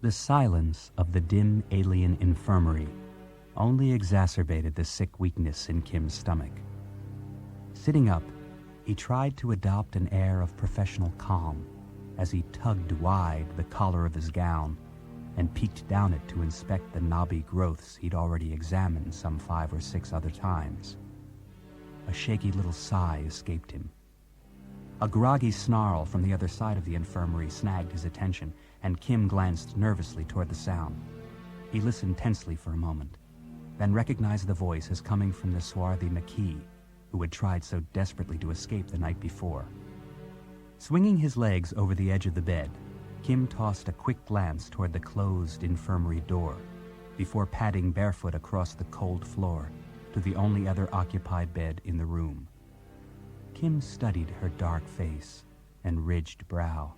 The silence of the dim alien infirmary only exacerbated the sick weakness in Kim's stomach. Sitting up, he tried to adopt an air of professional calm as he tugged wide the collar of his gown and peeked down it to inspect the knobby growths he'd already examined some 5 or 6 other times. A shaky little sigh escaped him. A groggy snarl from the other side of the infirmary snagged his attention, and Kim glanced nervously toward the sound. He listened tensely for a moment, then recognized the voice as coming from the swarthy McKee, who had tried so desperately to escape the night before. Swinging his legs over the edge of the bed, Kim tossed a quick glance toward the closed infirmary door before padding barefoot across the cold floor to the only other occupied bed in the room. Kim studied her dark face and ridged brow,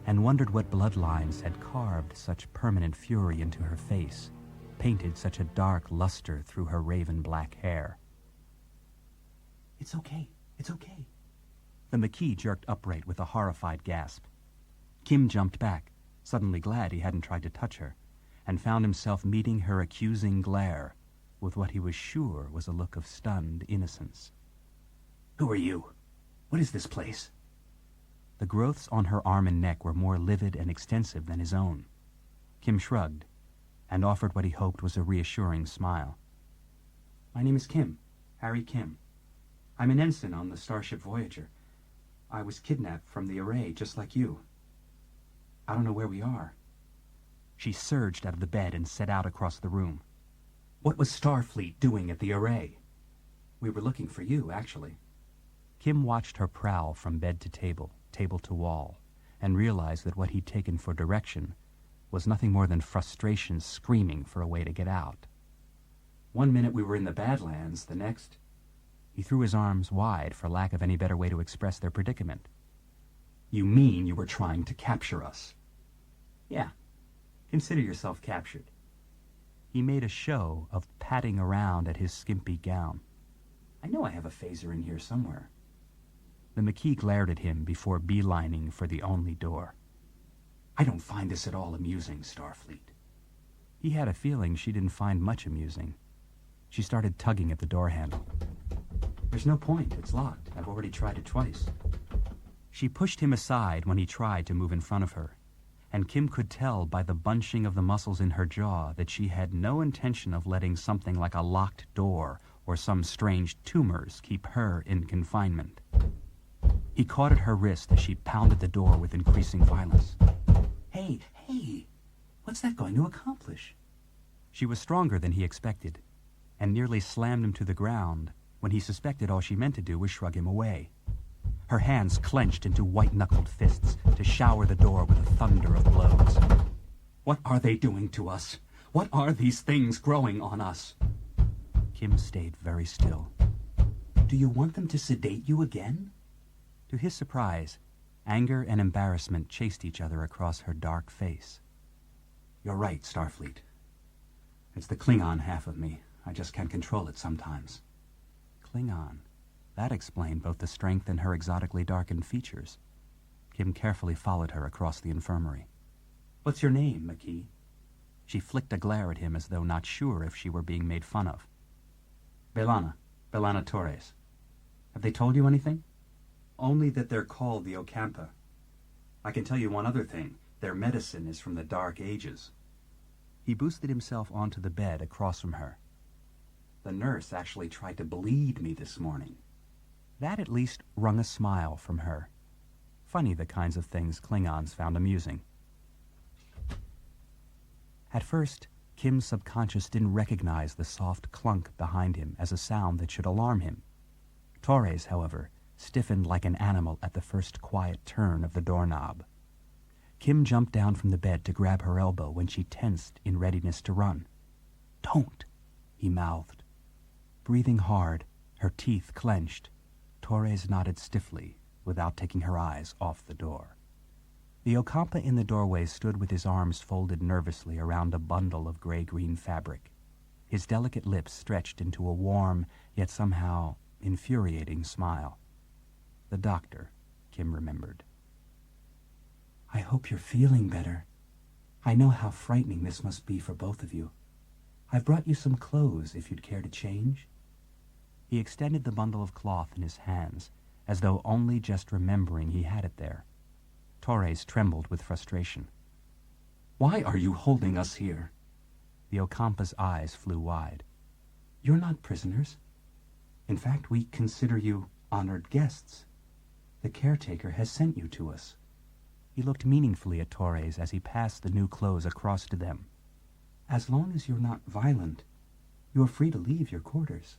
and wondered what bloodlines had carved such permanent fury into her face, painted such a dark luster through her raven black hair. "It's okay, it's okay." The McKee jerked upright with a horrified gasp. Kim jumped back, suddenly glad he hadn't tried to touch her, and found himself meeting her accusing glare with what he was sure was a look of stunned innocence. "Who are you? What is this place?" The growths on her arm and neck were more livid and extensive than his own. Kim shrugged and offered what he hoped was a reassuring smile. "My name is Kim, Harry Kim. I'm an ensign on the starship Voyager. I was kidnapped from the array just like you. I don't know where we are." She surged out of the bed and set out across the room. "What was Starfleet doing at the array?" "We were looking for you, actually." Kim watched her prowl from bed to table, table to wall, and realized that what he'd taken for direction was nothing more than frustration screaming for a way to get out. "One minute we were in the Badlands, the next—" He threw his arms wide for lack of any better way to express their predicament. "You mean you were trying to capture us?" "Yeah. Consider yourself captured." He made a show of patting around at his skimpy gown. "I know I have a phaser in here somewhere." The McKee glared at him before beelining for the only door. "I don't find this at all amusing, Starfleet." He had a feeling she didn't find much amusing. She started tugging at the door handle. "There's no point. It's locked. I've already tried it twice." She pushed him aside when he tried to move in front of her, and Kim could tell by the bunching of the muscles in her jaw that she had no intention of letting something like a locked door or some strange tumors keep her in confinement. He caught at her wrist as she pounded the door with increasing violence. Hey, what's that going to accomplish?" She was stronger than he expected, and nearly slammed him to the ground when he suspected all she meant to do was shrug him away. Her hands clenched into white-knuckled fists to shower the door with a thunder of blows. "What are they doing to us? What are these things growing on us?" Kim stayed very still. "Do you want them to sedate you again?" To his surprise, anger and embarrassment chased each other across her dark face. "You're right, Starfleet. It's the Klingon half of me. I just can't control it sometimes." Klingon. That explained both the strength in her exotically darkened features. Kim carefully followed her across the infirmary. "What's your name, McKee?" She flicked a glare at him as though not sure if she were being made fun of. B'Elanna Torres. Have they told you anything?" "Only that they're called the Ocampa. I can tell you one other thing. Their medicine is from the Dark Ages." He boosted himself onto the bed across from her. "The nurse actually tried to bleed me this morning." That at least wrung a smile from her. Funny the kinds of things Klingons found amusing. At first, Kim's subconscious didn't recognize the soft clunk behind him as a sound that should alarm him. Torres, however, stiffened like an animal at the first quiet turn of the doorknob. Kim jumped down from the bed to grab her elbow when she tensed in readiness to run. "Don't," he mouthed. Breathing hard, her teeth clenched, Torres nodded stiffly without taking her eyes off the door. The Ocampa in the doorway stood with his arms folded nervously around a bundle of gray-green fabric, his delicate lips stretched into a warm, yet somehow infuriating smile. The doctor, Kim remembered. "I hope you're feeling better. I know how frightening this must be for both of you. I've brought you some clothes if you'd care to change." He extended the bundle of cloth in his hands, as though only just remembering he had it there. Torres trembled with frustration. "Why are you holding us here?" The Ocampa's eyes flew wide. "You're not prisoners. In fact, we consider you honored guests. The caretaker has sent you to us." He looked meaningfully at Torres as he passed the new clothes across to them. "As long as you're not violent, you're free to leave your quarters."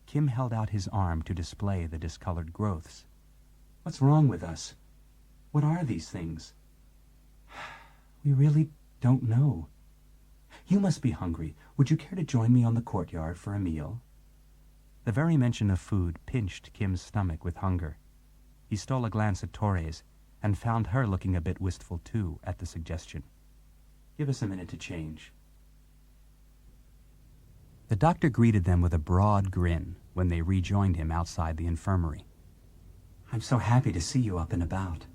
Kim held out his arm to display the discolored growths. "What's wrong with us? What are these things?" "We really don't know. You must be hungry. Would you care to join me on the courtyard for a meal?" The very mention of food pinched Kim's stomach with hunger. He stole a glance at Torres and found her looking a bit wistful too at the suggestion. "Give us a minute to change." The doctor greeted them with a broad grin when they rejoined him outside the infirmary. "I'm so happy to see you up and about.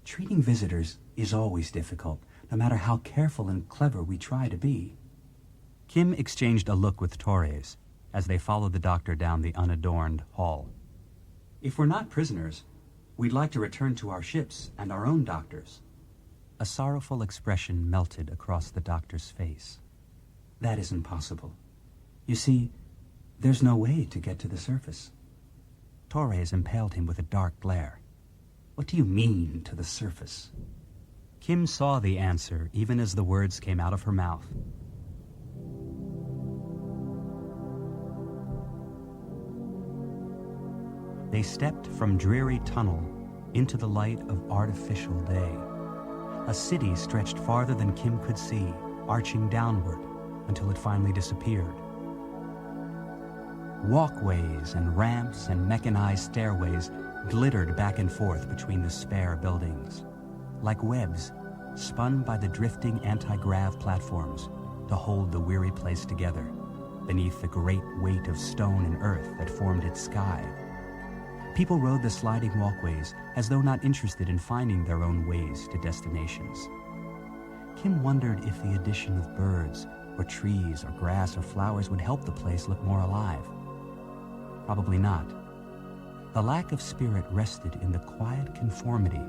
Treating visitors is always difficult, no matter how careful and clever we try to be." Kim exchanged a look with Torres as they followed the doctor down the unadorned hall. "If we're not prisoners, we'd like to return to our ships and our own doctors." A sorrowful expression melted across the doctor's face. "That isn't possible. You see, there's no way to get to the surface." Torres impaled him with a dark glare. "What do you mean, to the surface?" Kim saw the answer even as the words came out of her mouth. They stepped from dreary tunnel into the light of artificial day. A city stretched farther than Kim could see, arching downward until it finally disappeared. Walkways and ramps and mechanized stairways glittered back and forth between the spare buildings, like webs spun by the drifting anti-grav platforms to hold the weary place together beneath the great weight of stone and earth that formed its sky. People rode the sliding walkways as though not interested in finding their own ways to destinations. Kim wondered if the addition of birds or trees or grass or flowers would help the place look more alive. Probably not. The lack of spirit rested in the quiet conformity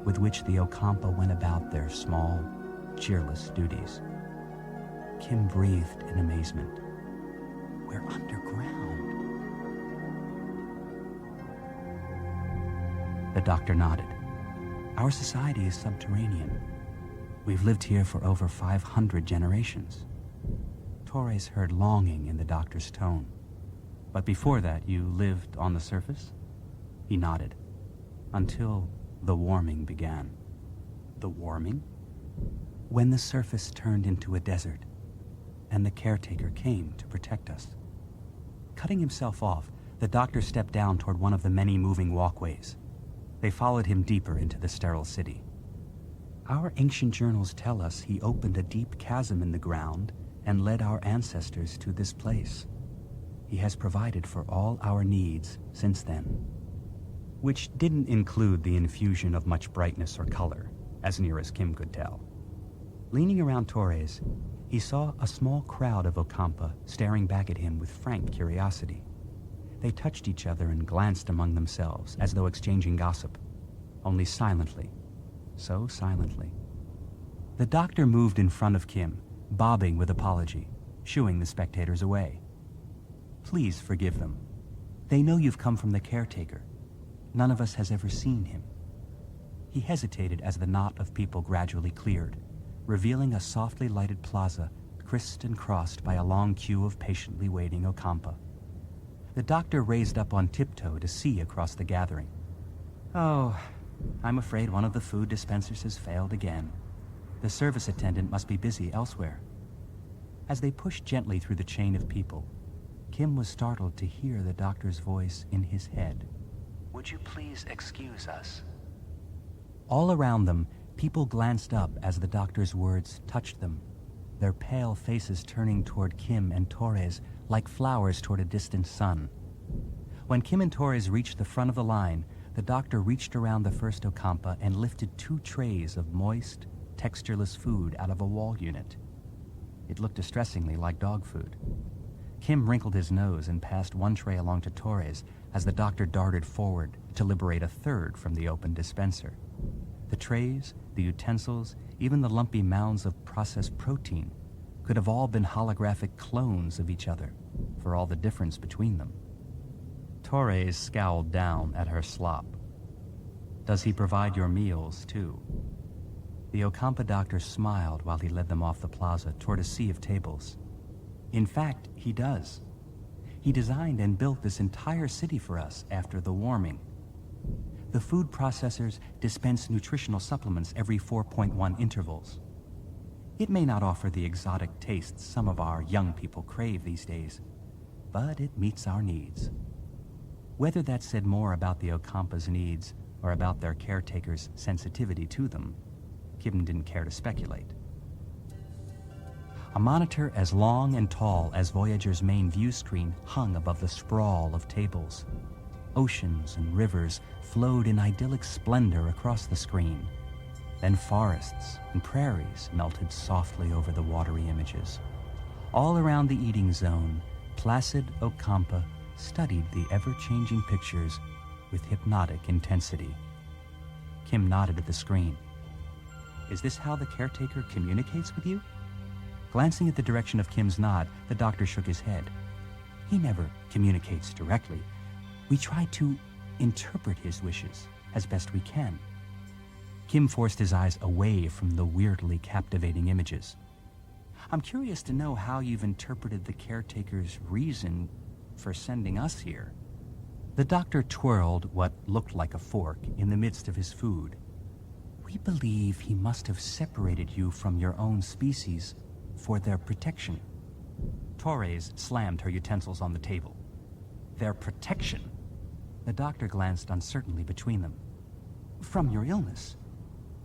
with which the Ocampa went about their small, cheerless duties. Kim breathed in amazement. "We're underground." The doctor nodded. "Our society is subterranean. We've lived here for over 500 generations." Torres heard longing in the doctor's tone. "But before that, you lived on the surface?" He nodded. "Until the warming began." "The warming?" "When the surface turned into a desert, and the caretaker came to protect us." Cutting himself off, the doctor stepped down toward one of the many moving walkways. They followed him deeper into the sterile city. "Our ancient journals tell us he opened a deep chasm in the ground and led our ancestors to this place. He has provided for all our needs since then." Which didn't include the infusion of much brightness or color, as near as Kim could tell. Leaning around Torres, he saw a small crowd of Ocampa staring back at him with frank curiosity. They touched each other and glanced among themselves as though exchanging gossip, only silently, so silently. The doctor moved in front of Kim, bobbing with apology, shooing the spectators away. "Please forgive them. They know you've come from the caretaker. None of us has ever seen him." He hesitated as the knot of people gradually cleared, revealing a softly lighted plaza crissed and crossed by a long queue of patiently waiting Ocampa. The doctor raised up on tiptoe to see across the gathering. "Oh, I'm afraid one of the food dispensers has failed again. The service attendant must be busy elsewhere." As they pushed gently through the chain of people, Kim was startled to hear the doctor's voice in his head. "Would you please excuse us?" All around them, people glanced up as the doctor's words touched them, their pale faces turning toward Kim and Torres like flowers toward a distant sun. When Kim and Torres reached the front of the line, the doctor reached around the first Ocampa and lifted 2 trays of moist, textureless food out of a wall unit. It looked distressingly like dog food. Kim wrinkled his nose and passed one tray along to Torres as the doctor darted forward to liberate a third from the open dispenser. The trays, the utensils, even the lumpy mounds of processed protein could have all been holographic clones of each other, for all the difference between them. Torres scowled down at her slop. "Does he provide your meals, too?" The Ocampa doctor smiled while he led them off the plaza toward a sea of tables. "In fact, he does. He designed and built this entire city for us after the warming. The food processors dispense nutritional supplements every 4.1 intervals. It may not offer the exotic tastes some of our young people crave these days, but it meets our needs." Whether that said more about the Ocampa's needs or about their caretaker's sensitivity to them, Kim didn't care to speculate. A monitor as long and tall as Voyager's main view screen hung above the sprawl of tables. Oceans and rivers flowed in idyllic splendor across the screen. Then forests and prairies melted softly over the watery images. All around the eating zone, placid Ocampa studied the ever-changing pictures with hypnotic intensity. Kim nodded at the screen. "Is this how the caretaker communicates with you?" Glancing at the direction of Kim's nod, the doctor shook his head. "He never communicates directly. We try to interpret his wishes as best we can." Kim forced his eyes away from the weirdly captivating images. "I'm curious to know how you've interpreted the caretaker's reason for sending us here." The doctor twirled what looked like a fork in the midst of his food. "We believe he must have separated you from your own species for their protection." Torres slammed her utensils on the table. "Their protection?" The doctor glanced uncertainly between them. "From your illness.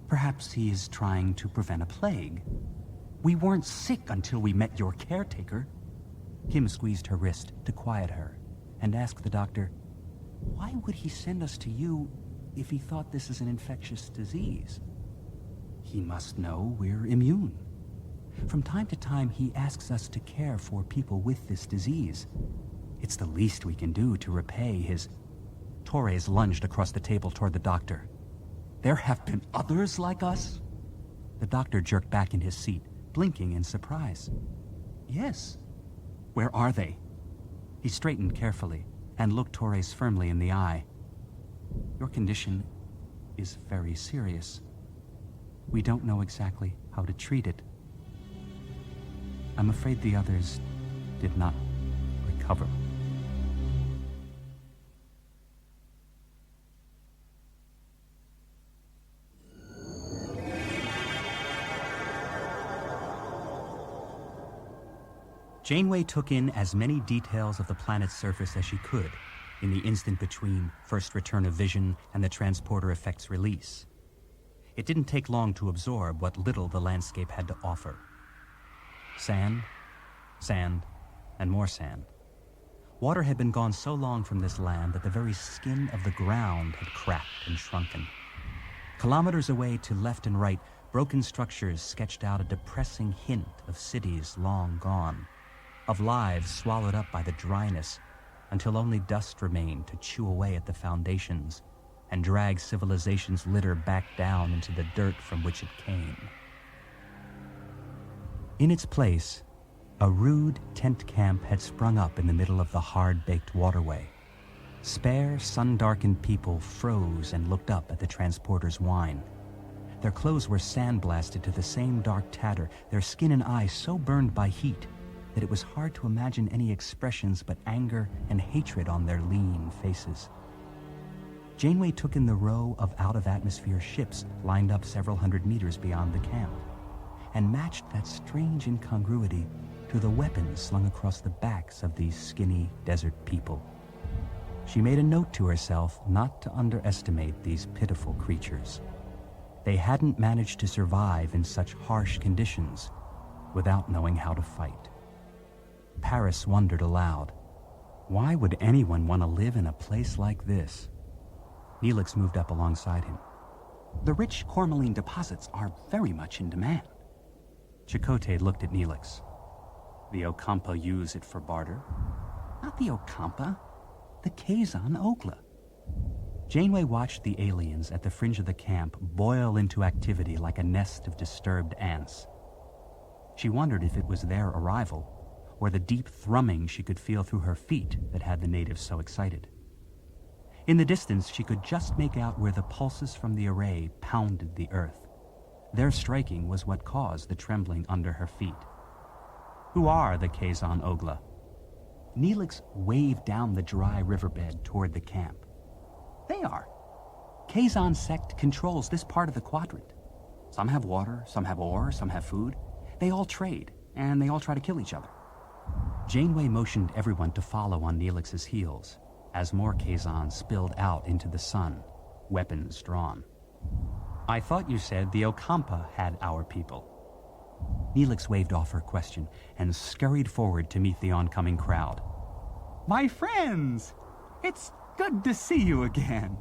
Perhaps he is trying to prevent a plague. We weren't sick until we met your caretaker." Kim squeezed her wrist to quiet her and asked the doctor, "Why would he send us to you if he thought this is an infectious disease?" "He must know we're immune. From time to time, he asks us to care for people with this disease. It's the least we can do to repay his..." Torres lunged across the table toward the doctor. "There have been others like us?" The doctor jerked back in his seat, blinking in surprise. "Yes." "Where are they?" He straightened carefully and looked Torres firmly in the eye. "Your condition is very serious. We don't know exactly how to treat it. I'm afraid the others did not recover." Janeway took in as many details of the planet's surface as she could in the instant between first return of vision and the transporter effect's release. It didn't take long to absorb what little the landscape had to offer. Sand, sand, and more sand. Water had been gone so long from this land that the very skin of the ground had cracked and shrunken. Kilometers away to left and right, broken structures sketched out a depressing hint of cities long gone, of lives swallowed up by the dryness until only dust remained to chew away at the foundations and drag civilization's litter back down into the dirt from which it came. In its place, a rude tent camp had sprung up in the middle of the hard-baked waterway. Spare, sun-darkened people froze and looked up at the transporter's whine. Their clothes were sandblasted to the same dark tatter, their skin and eyes so burned by heat that it was hard to imagine any expressions but anger and hatred on their lean faces. Janeway took in the row of out-of-atmosphere ships lined up several hundred meters beyond the camp, and matched that strange incongruity to the weapons slung across the backs of these skinny desert people. She made a note to herself not to underestimate these pitiful creatures. They hadn't managed to survive in such harsh conditions without knowing how to fight. Paris wondered aloud, why would anyone want to live in a place like this? Neelix moved up alongside him. The rich cormalline deposits are very much in demand. Chakotay looked at Neelix. The Okampa use it for barter? Not the Okampa, the Kazon Ogla. Janeway watched the aliens at the fringe of the camp boil into activity like a nest of disturbed ants. She wondered if it was their arrival, or the deep thrumming she could feel through her feet that had the natives so excited. In the distance, she could just make out where the pulses from the array pounded the earth. Their striking was what caused the trembling under her feet. Who are the Kazon Ogla? Neelix waved down the dry riverbed toward the camp. They are. Kazon sect controls this part of the quadrant. Some have water, some have ore, some have food. They all trade, and they all try to kill each other. Janeway motioned everyone to follow on Neelix's heels, as more Kazon spilled out into the sun, weapons drawn. I thought you said the Okampa had our people. Neelix waved off her question and scurried forward to meet the oncoming crowd. My friends! It's good to see you again.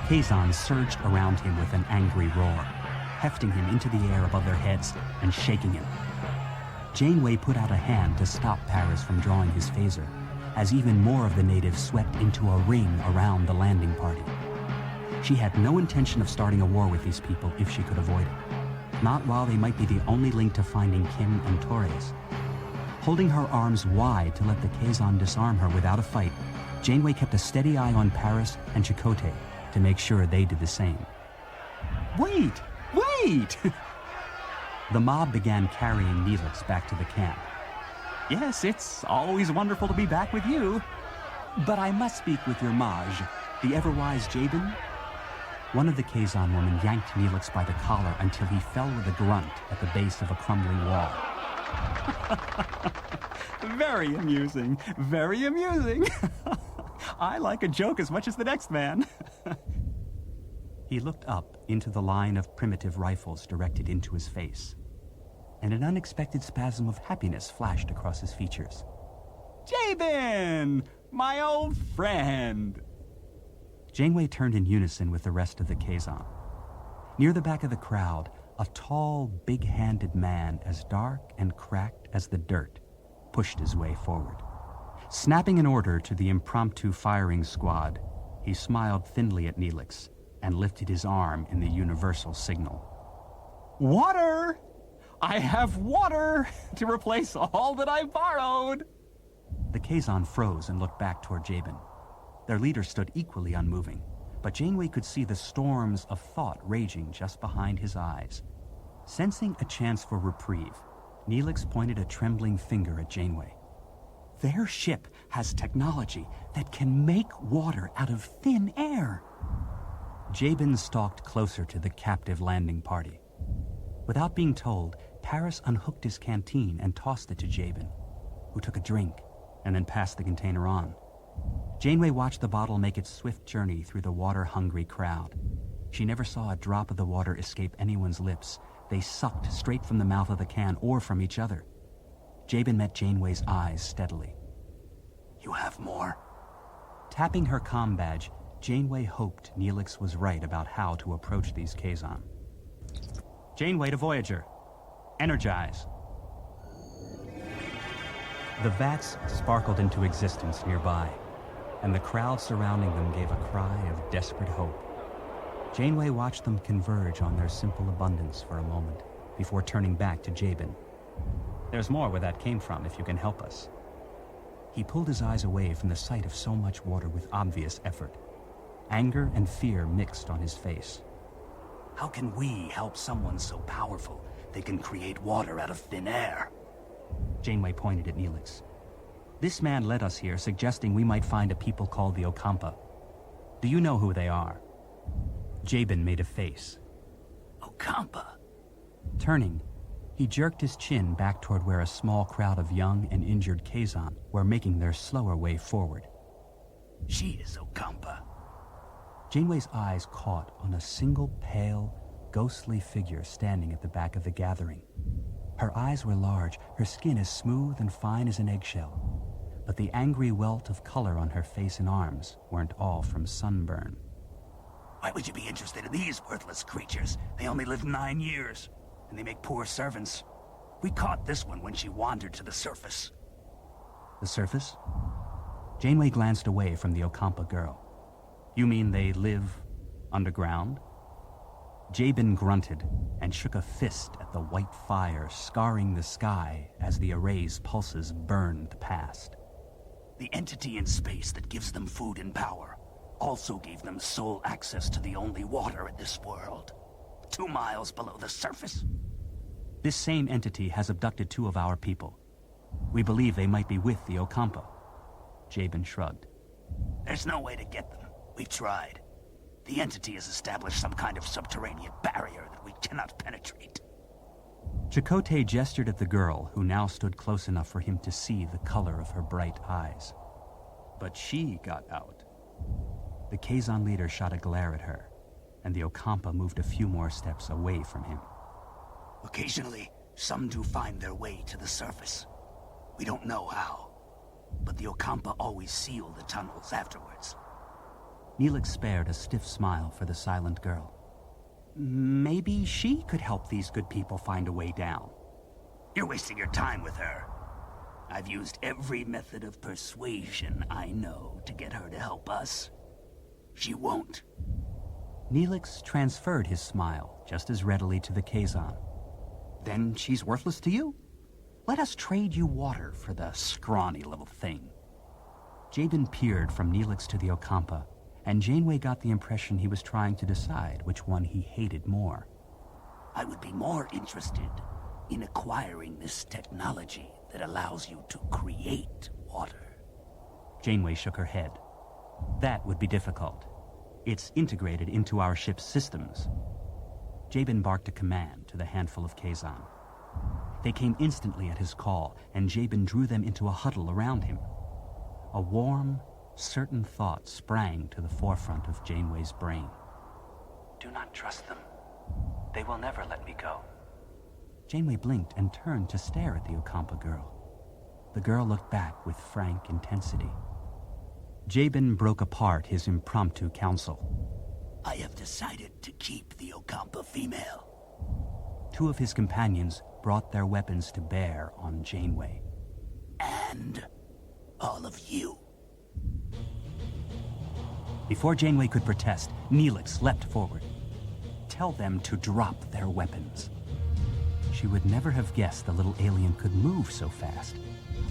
Kazon surged around him with an angry roar, hefting him into the air above their heads and shaking him. Janeway put out a hand to stop Paris from drawing his phaser, as even more of the natives swept into a ring around the landing party. She had no intention of starting a war with these people if she could avoid it, not while they might be the only link to finding Kim and Torres. Holding her arms wide to let the Kazon disarm her without a fight, Janeway kept a steady eye on Paris and Chakotay to make sure they did the same. Wait! Wait! The mob began carrying Neelix back to the camp. Yes, it's always wonderful to be back with you. But I must speak with your mage, the ever-wise Jabin. One of the Kazon women yanked Neelix by the collar until he fell with a grunt at the base of a crumbling wall. Very amusing, very amusing. I like a joke as much as the next man. He looked up into the line of primitive rifles directed into his face, and an unexpected spasm of happiness flashed across his features. Jabin! My old friend! Janeway turned in unison with the rest of the Kazon. Near the back of the crowd, a tall, big-handed man as dark and cracked as the dirt pushed his way forward. Snapping an order to the impromptu firing squad, he smiled thinly at Neelix and lifted his arm in the universal signal. Water! I have water to replace all that I borrowed! The Kazon froze and looked back toward Jabin. Their leader stood equally unmoving, but Janeway could see the storms of thought raging just behind his eyes. Sensing a chance for reprieve, Neelix pointed a trembling finger at Janeway. Their ship has technology that can make water out of thin air. Jabin stalked closer to the captive landing party. Without being told, Paris unhooked his canteen and tossed it to Jabin, who took a drink and then passed the container on. Janeway watched the bottle make its swift journey through the water-hungry crowd. She never saw a drop of the water escape anyone's lips. They sucked straight from the mouth of the can or from each other. Jabin met Janeway's eyes steadily. You have more? Tapping her comm badge, Janeway hoped Neelix was right about how to approach these Kazon. Janeway to Voyager. Energize. The vats sparkled into existence nearby, and the crowd surrounding them gave a cry of desperate hope. Janeway watched them converge on their simple abundance for a moment, before turning back to Jabin. There's more where that came from, if you can help us. He pulled his eyes away from the sight of so much water with obvious effort. Anger and fear mixed on his face. How can we help someone so powerful they can create water out of thin air? Janeway pointed at Neelix. This man led us here, suggesting we might find a people called the Okampa. Do you know who they are? Jabin made a face. Okampa? Turning, he jerked his chin back toward where a small crowd of young and injured Kazon were making their slower way forward. She is Okampa. Janeway's eyes caught on a single pale, ghostly figure standing at the back of the gathering. Her eyes were large, her skin as smooth and fine as an eggshell, but the angry welt of color on her face and arms weren't all from sunburn. Why would you be interested in these worthless creatures? They only live 9 years, and they make poor servants. We caught this one when she wandered to the surface. The surface? Janeway glanced away from the Ocampa girl. You mean they live underground? Jabin grunted and shook a fist at the white fire scarring the sky as the array's pulses burned past. The entity in space that gives them food and power also gave them sole access to the only water in this world. 2 miles below the surface. This same entity has abducted 2 of our people. We believe they might be with the Ocampa. Jabin shrugged. There's no way to get them. We've tried. The entity has established some kind of subterranean barrier that we cannot penetrate. Chakotay gestured at the girl, who now stood close enough for him to see the color of her bright eyes. But she got out. The Kazon leader shot a glare at her, and the Ocampa moved a few more steps away from him. Occasionally, some do find their way to the surface. We don't know how, but the Ocampa always seal the tunnels afterwards. Neelix spared a stiff smile for the silent girl. Maybe she could help these good people find a way down. You're wasting your time with her. I've used every method of persuasion I know to get her to help us. She won't. Neelix transferred his smile just as readily to the Kazon. Then she's worthless to you? Let us trade you water for the scrawny little thing. Jabin peered from Neelix to the Ocampa, and Janeway got the impression he was trying to decide which one he hated more. I would be more interested in acquiring this technology that allows you to create water. Janeway shook her head. That would be difficult. It's integrated into our ship's systems. Jabin barked a command to the handful of Kazon. They came instantly at his call, and Jabin drew them into a huddle around him. A warm, certain thought sprang to the forefront of Janeway's brain. Do not trust them. They will never let me go. Janeway blinked and turned to stare at the Ocampa girl. The girl looked back with frank intensity. Jabin broke apart his impromptu council. I have decided to keep the Ocampa female. 2 of his companions brought their weapons to bear on Janeway. And all of you. Before Janeway could protest, Neelix leapt forward. Tell them to drop their weapons. She would never have guessed the little alien could move so fast.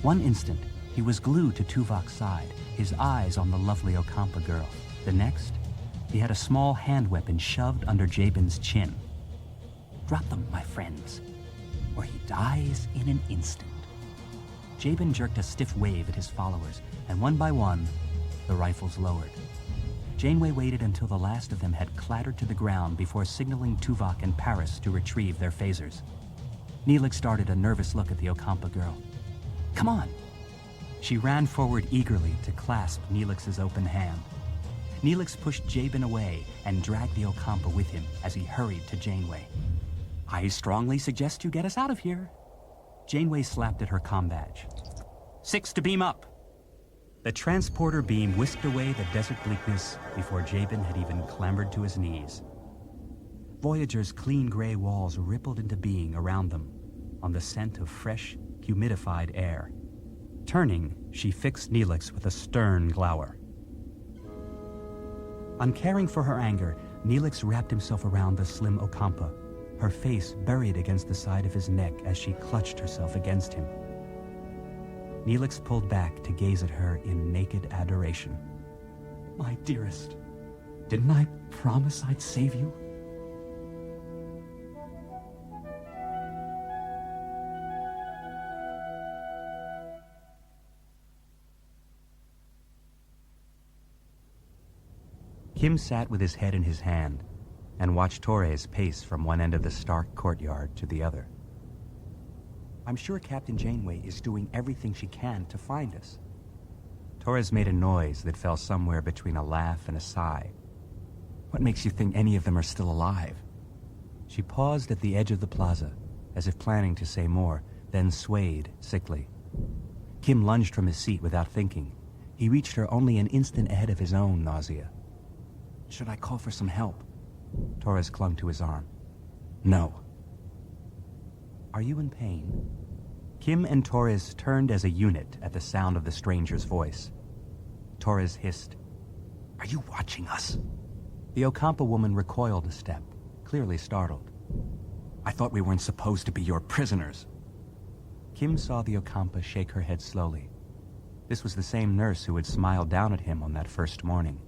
One instant, he was glued to Tuvok's side, his eyes on the lovely Ocampa girl. The next, he had a small hand weapon shoved under Jabin's chin. Drop them, my friends, or he dies in an instant. Jabin jerked a stiff wave at his followers, and one by one, the rifles lowered. Janeway waited until the last of them had clattered to the ground before signaling Tuvok and Paris to retrieve their phasers. Neelix darted a nervous look at the Ocampa girl. Come on! She ran forward eagerly to clasp Neelix's open hand. Neelix pushed Jabin away and dragged the Ocampa with him as he hurried to Janeway. I strongly suggest you get us out of here. Janeway slapped at her comm badge. 6 to beam up. The transporter beam whisked away the desert bleakness before Jabin had even clambered to his knees. Voyager's clean gray walls rippled into being around them on the scent of fresh, humidified air. Turning, she fixed Neelix with a stern glower. Uncaring for her anger, Neelix wrapped himself around the slim Ocampa, her face buried against the side of his neck as she clutched herself against him. Neelix pulled back to gaze at her in naked adoration. My dearest, didn't I promise I'd save you? Kim sat with his head in his hand and watched Torres pace from one end of the stark courtyard to the other. I'm sure Captain Janeway is doing everything she can to find us. Torres made a noise that fell somewhere between a laugh and a sigh. What makes you think any of them are still alive? She paused at the edge of the plaza, as if planning to say more, then swayed sickly. Kim lunged from his seat without thinking. He reached her only an instant ahead of his own nausea. Should I call for some help? Torres clung to his arm. No. Are you in pain? Kim and Torres turned as a unit at the sound of the stranger's voice. Torres hissed, "Are you watching us?" The Ocampa woman recoiled a step, clearly startled. "I thought we weren't supposed to be your prisoners." Kim saw the Ocampa shake her head slowly. This was the same nurse who had smiled down at him on that first morning.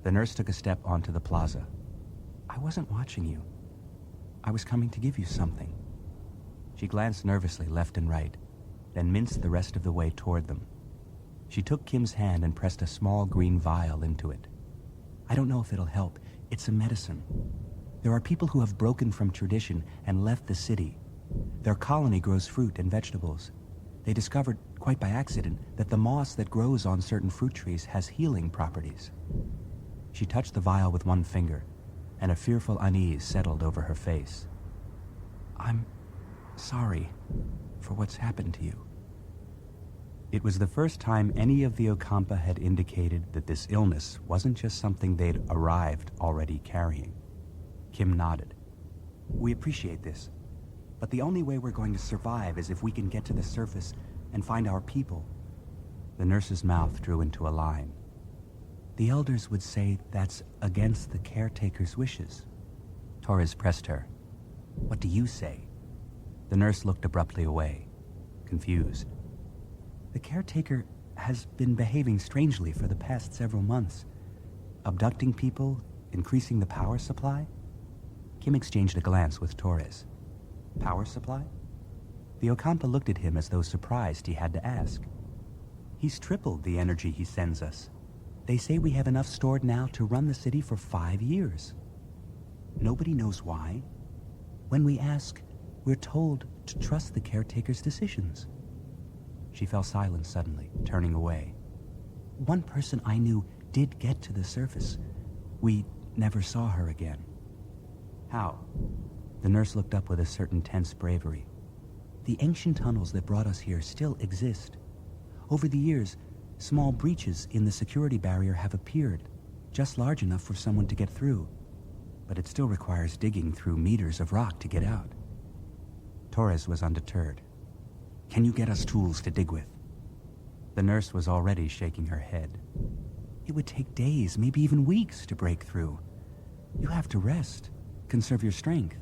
The nurse took a step onto the plaza. "I wasn't watching you. I was coming to give you something." She glanced nervously left and right, then minced the rest of the way toward them. She took Kim's hand and pressed a small green vial into it. "I don't know if it'll help. It's a medicine. There are people who have broken from tradition and left the city. Their colony grows fruit and vegetables. They discovered, quite by accident, that the moss that grows on certain fruit trees has healing properties." She touched the vial with one finger, and a fearful unease settled over her face. "I'm sorry for what's happened to you." It was the first time any of the Ocampa had indicated that this illness wasn't just something they'd arrived already carrying. Kim nodded. "We appreciate this, but the only way we're going to survive is if we can get to the surface and find our people." The nurse's mouth drew into a line. "The elders would say that's against the caretaker's wishes." Torres pressed her. "What do you say?" The nurse looked abruptly away, confused. "The caretaker has been behaving strangely for the past several months, abducting people, increasing the power supply." Kim exchanged a glance with Torres. "Power supply?" The Ocampa looked at him as though surprised he had to ask. "He's tripled the energy he sends us. They say we have enough stored now to run the city for 5 years. Nobody knows why. When we ask, we're told to trust the caretaker's decisions." She fell silent suddenly, turning away. "One person I knew did get to the surface. We never saw her again." "How?" The nurse looked up with a certain tense bravery. "The ancient tunnels that brought us here still exist. Over the years, small breaches in the security barrier have appeared, just large enough for someone to get through. But it still requires digging through meters of rock to get out." Torres was undeterred. "Can you get us tools to dig with?" The nurse was already shaking her head. "It would take days, maybe even weeks, to break through. You have to rest, conserve your strength."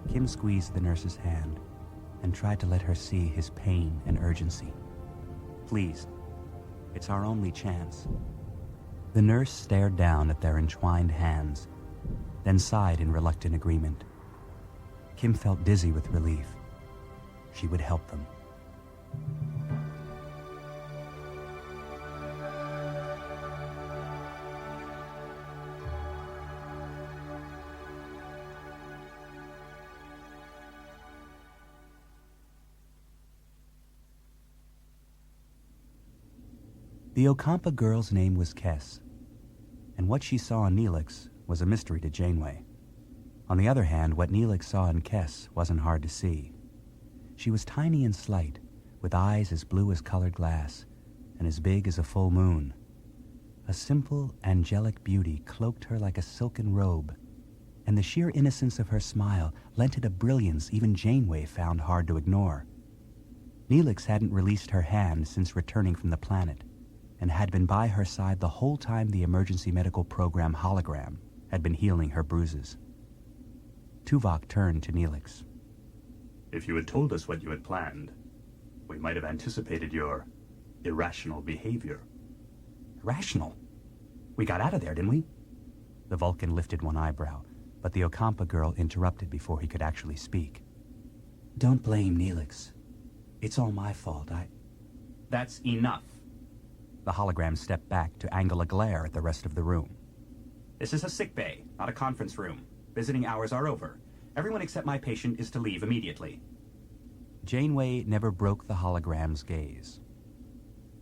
Kim squeezed the nurse's hand and tried to let her see his pain and urgency. "Please, it's our only chance." The nurse stared down at their entwined hands, then sighed in reluctant agreement. Kim felt dizzy with relief. She would help them. The Ocampa girl's name was Kess, and what she saw in Neelix was a mystery to Janeway. On the other hand, what Neelix saw in Kess wasn't hard to see. She was tiny and slight, with eyes as blue as colored glass, and as big as a full moon. A simple, angelic beauty cloaked her like a silken robe, and the sheer innocence of her smile lent it a brilliance even Janeway found hard to ignore. Neelix hadn't released her hand since returning from the planet, and had been by her side the whole time the emergency medical program hologram had been healing her bruises. Tuvok turned to Neelix. "If you had told us what you had planned, we might have anticipated your irrational behavior." "Irrational? We got out of there, didn't we?" The Vulcan lifted one eyebrow, but the Ocampa girl interrupted before he could actually speak. "Don't blame Neelix. It's all my fault. "That's enough." The hologram stepped back to angle a glare at the rest of the room. "This is a sick bay, not a conference room. Visiting hours are over. Everyone except my patient is to leave immediately." Janeway never broke the hologram's gaze.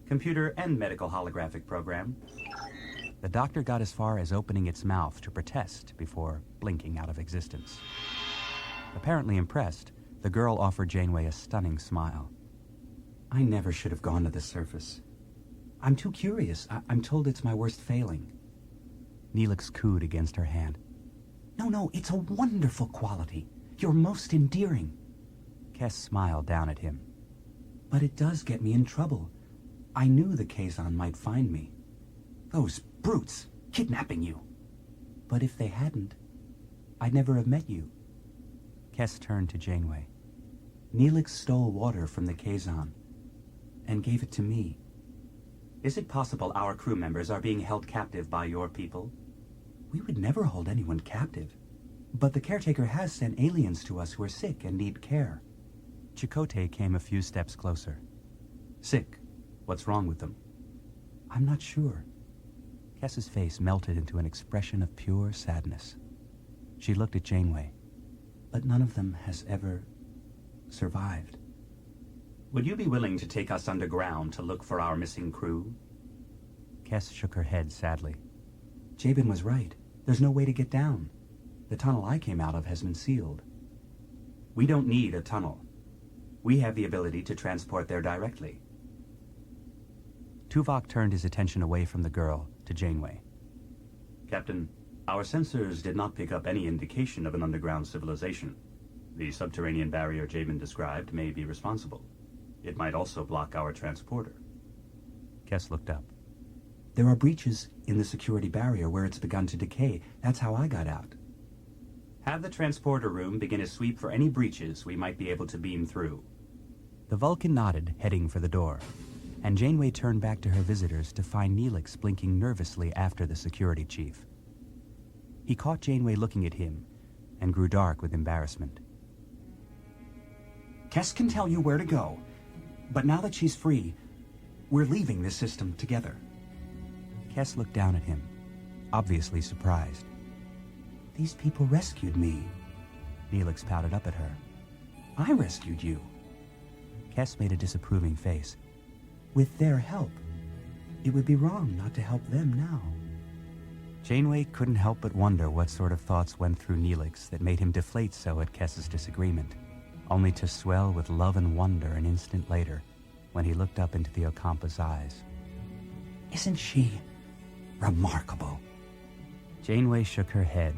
"Computer and medical holographic program." The doctor got as far as opening its mouth to protest before blinking out of existence. Apparently impressed, the girl offered Janeway a stunning smile. "I never should have gone to the surface. I'm too curious. I'm told it's my worst failing." Neelix cooed against her hand. No, it's a wonderful quality. You're most endearing. Kes smiled down at him. But it does get me in trouble. I knew the Kazon might find me. Those brutes, kidnapping you. But if they hadn't, I'd never have met you. Kes turned to Janeway. Neelix stole water from the Kazon and gave it to me. Is it possible our crew members are being held captive by your people? We would never hold anyone captive. But the Caretaker has sent aliens to us who are sick and need care. Chakotay came a few steps closer. Sick? What's wrong with them? I'm not sure. Kes's face melted into an expression of pure sadness. She looked at Janeway. But none of them has ever survived. Would you be willing to take us underground to look for our missing crew? Kes shook her head sadly. Jabin was right. There's no way to get down. The tunnel I came out of has been sealed. We don't need a tunnel. We have the ability to transport there directly. Tuvok turned his attention away from the girl to Janeway. Captain, our sensors did not pick up any indication of an underground civilization. The subterranean barrier Jabin described may be responsible. It might also block our transporter. Kes looked up. There are breaches in the security barrier where it's begun to decay. That's how I got out. Have the transporter room begin a sweep for any breaches we might be able to beam through. The Vulcan nodded, heading for the door, and Janeway turned back to her visitors to find Neelix blinking nervously after the security chief. He caught Janeway looking at him and grew dark with embarrassment. Kes can tell you where to go, but now that she's free, we're leaving this system together. Kes looked down at him, obviously surprised. These people rescued me. Neelix pouted up at her. I rescued you. Kes made a disapproving face. With their help. It would be wrong not to help them now. Janeway couldn't help but wonder what sort of thoughts went through Neelix that made him deflate so at Kes's disagreement, only to swell with love and wonder an instant later when he looked up into the Ocampa's eyes. Isn't she remarkable? Janeway shook her head,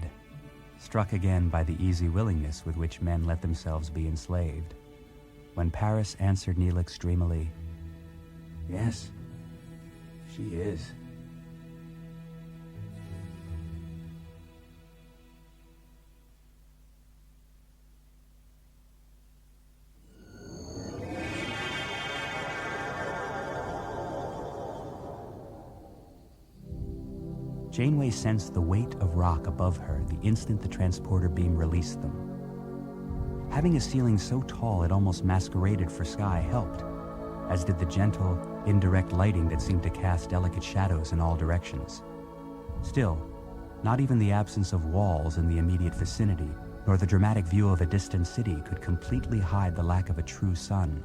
struck again by the easy willingness with which men let themselves be enslaved. When Paris answered Neelix dreamily, Yes, she is. Janeway sensed the weight of rock above her the instant the transporter beam released them. Having a ceiling so tall it almost masqueraded for sky helped, as did the gentle, indirect lighting that seemed to cast delicate shadows in all directions. Still, not even the absence of walls in the immediate vicinity, nor the dramatic view of a distant city could completely hide the lack of a true sun,